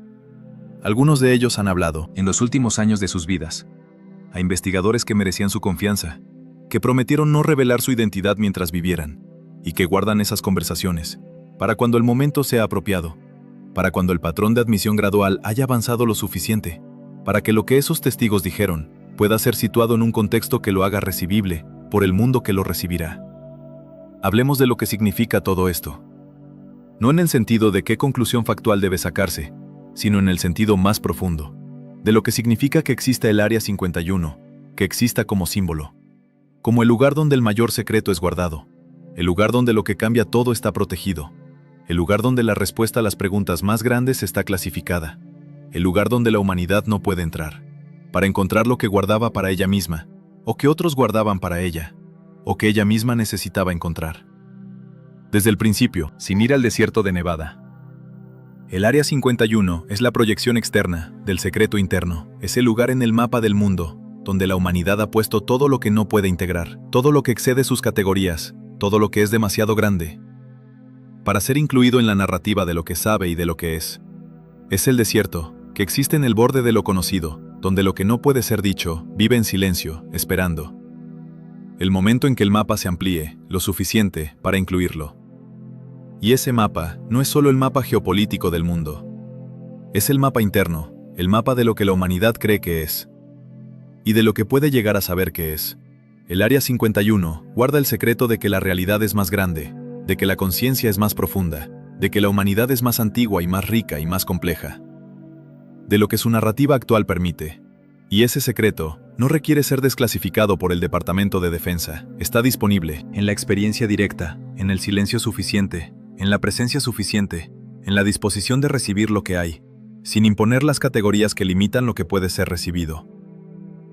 Algunos de ellos han hablado, en los últimos años de sus vidas, a investigadores que merecían su confianza, que prometieron no revelar su identidad mientras vivieran, y que guardan esas conversaciones, para cuando el momento sea apropiado, para cuando el patrón de admisión gradual haya avanzado lo suficiente, para que lo que esos testigos dijeron pueda ser situado en un contexto que lo haga recibible por el mundo que lo recibirá. Hablemos de lo que significa todo esto. No en el sentido de qué conclusión factual debe sacarse, sino en el sentido más profundo, de lo que significa que exista el Área 51, que exista como símbolo, como el lugar donde el mayor secreto es guardado, el lugar donde lo que cambia todo está protegido, el lugar donde la respuesta a las preguntas más grandes está clasificada, el lugar donde la humanidad no puede entrar, para encontrar lo que guardaba para ella misma, o que otros guardaban para ella, o que ella misma necesitaba encontrar. Desde el principio, sin ir al desierto de Nevada, el Área 51 es la proyección externa del secreto interno, es el lugar en el mapa del mundo, donde la humanidad ha puesto todo lo que no puede integrar, todo lo que excede sus categorías, todo lo que es demasiado grande, para ser incluido en la narrativa de lo que sabe y de lo que es. Es el desierto, que existe en el borde de lo conocido, donde lo que no puede ser dicho vive en silencio, esperando el momento en que el mapa se amplíe lo suficiente para incluirlo. Y ese mapa no es solo el mapa geopolítico del mundo. Es el mapa interno, el mapa de lo que la humanidad cree que es, y de lo que puede llegar a saber que es. El Área 51 guarda el secreto de que la realidad es más grande, de que la conciencia es más profunda, de que la humanidad es más antigua y más rica y más compleja, de lo que su narrativa actual permite. Y ese secreto no requiere ser desclasificado por el Departamento de Defensa. Está disponible en la experiencia directa, en el silencio suficiente, en la presencia suficiente, en la disposición de recibir lo que hay, sin imponer las categorías que limitan lo que puede ser recibido.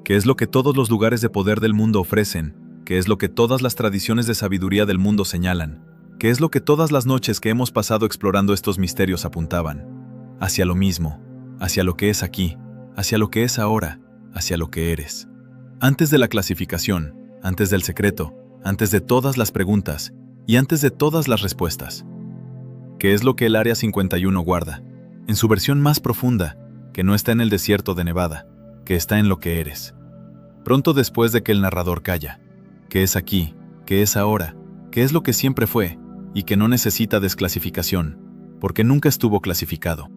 Que es lo que todos los lugares de poder del mundo ofrecen, que es lo que todas las tradiciones de sabiduría del mundo señalan, que es lo que todas las noches que hemos pasado explorando estos misterios apuntaban. Hacia lo mismo, hacia lo que es aquí, hacia lo que es ahora, hacia lo que eres. Antes de la clasificación, antes del secreto, antes de todas las preguntas y antes de todas las respuestas. ¿Qué es lo que el Área 51 guarda? En su versión más profunda, que no está en el desierto de Nevada, que está en lo que eres. Pronto después de que el narrador calla, que es aquí, que es ahora, que es lo que siempre fue y que no necesita desclasificación, porque nunca estuvo clasificado.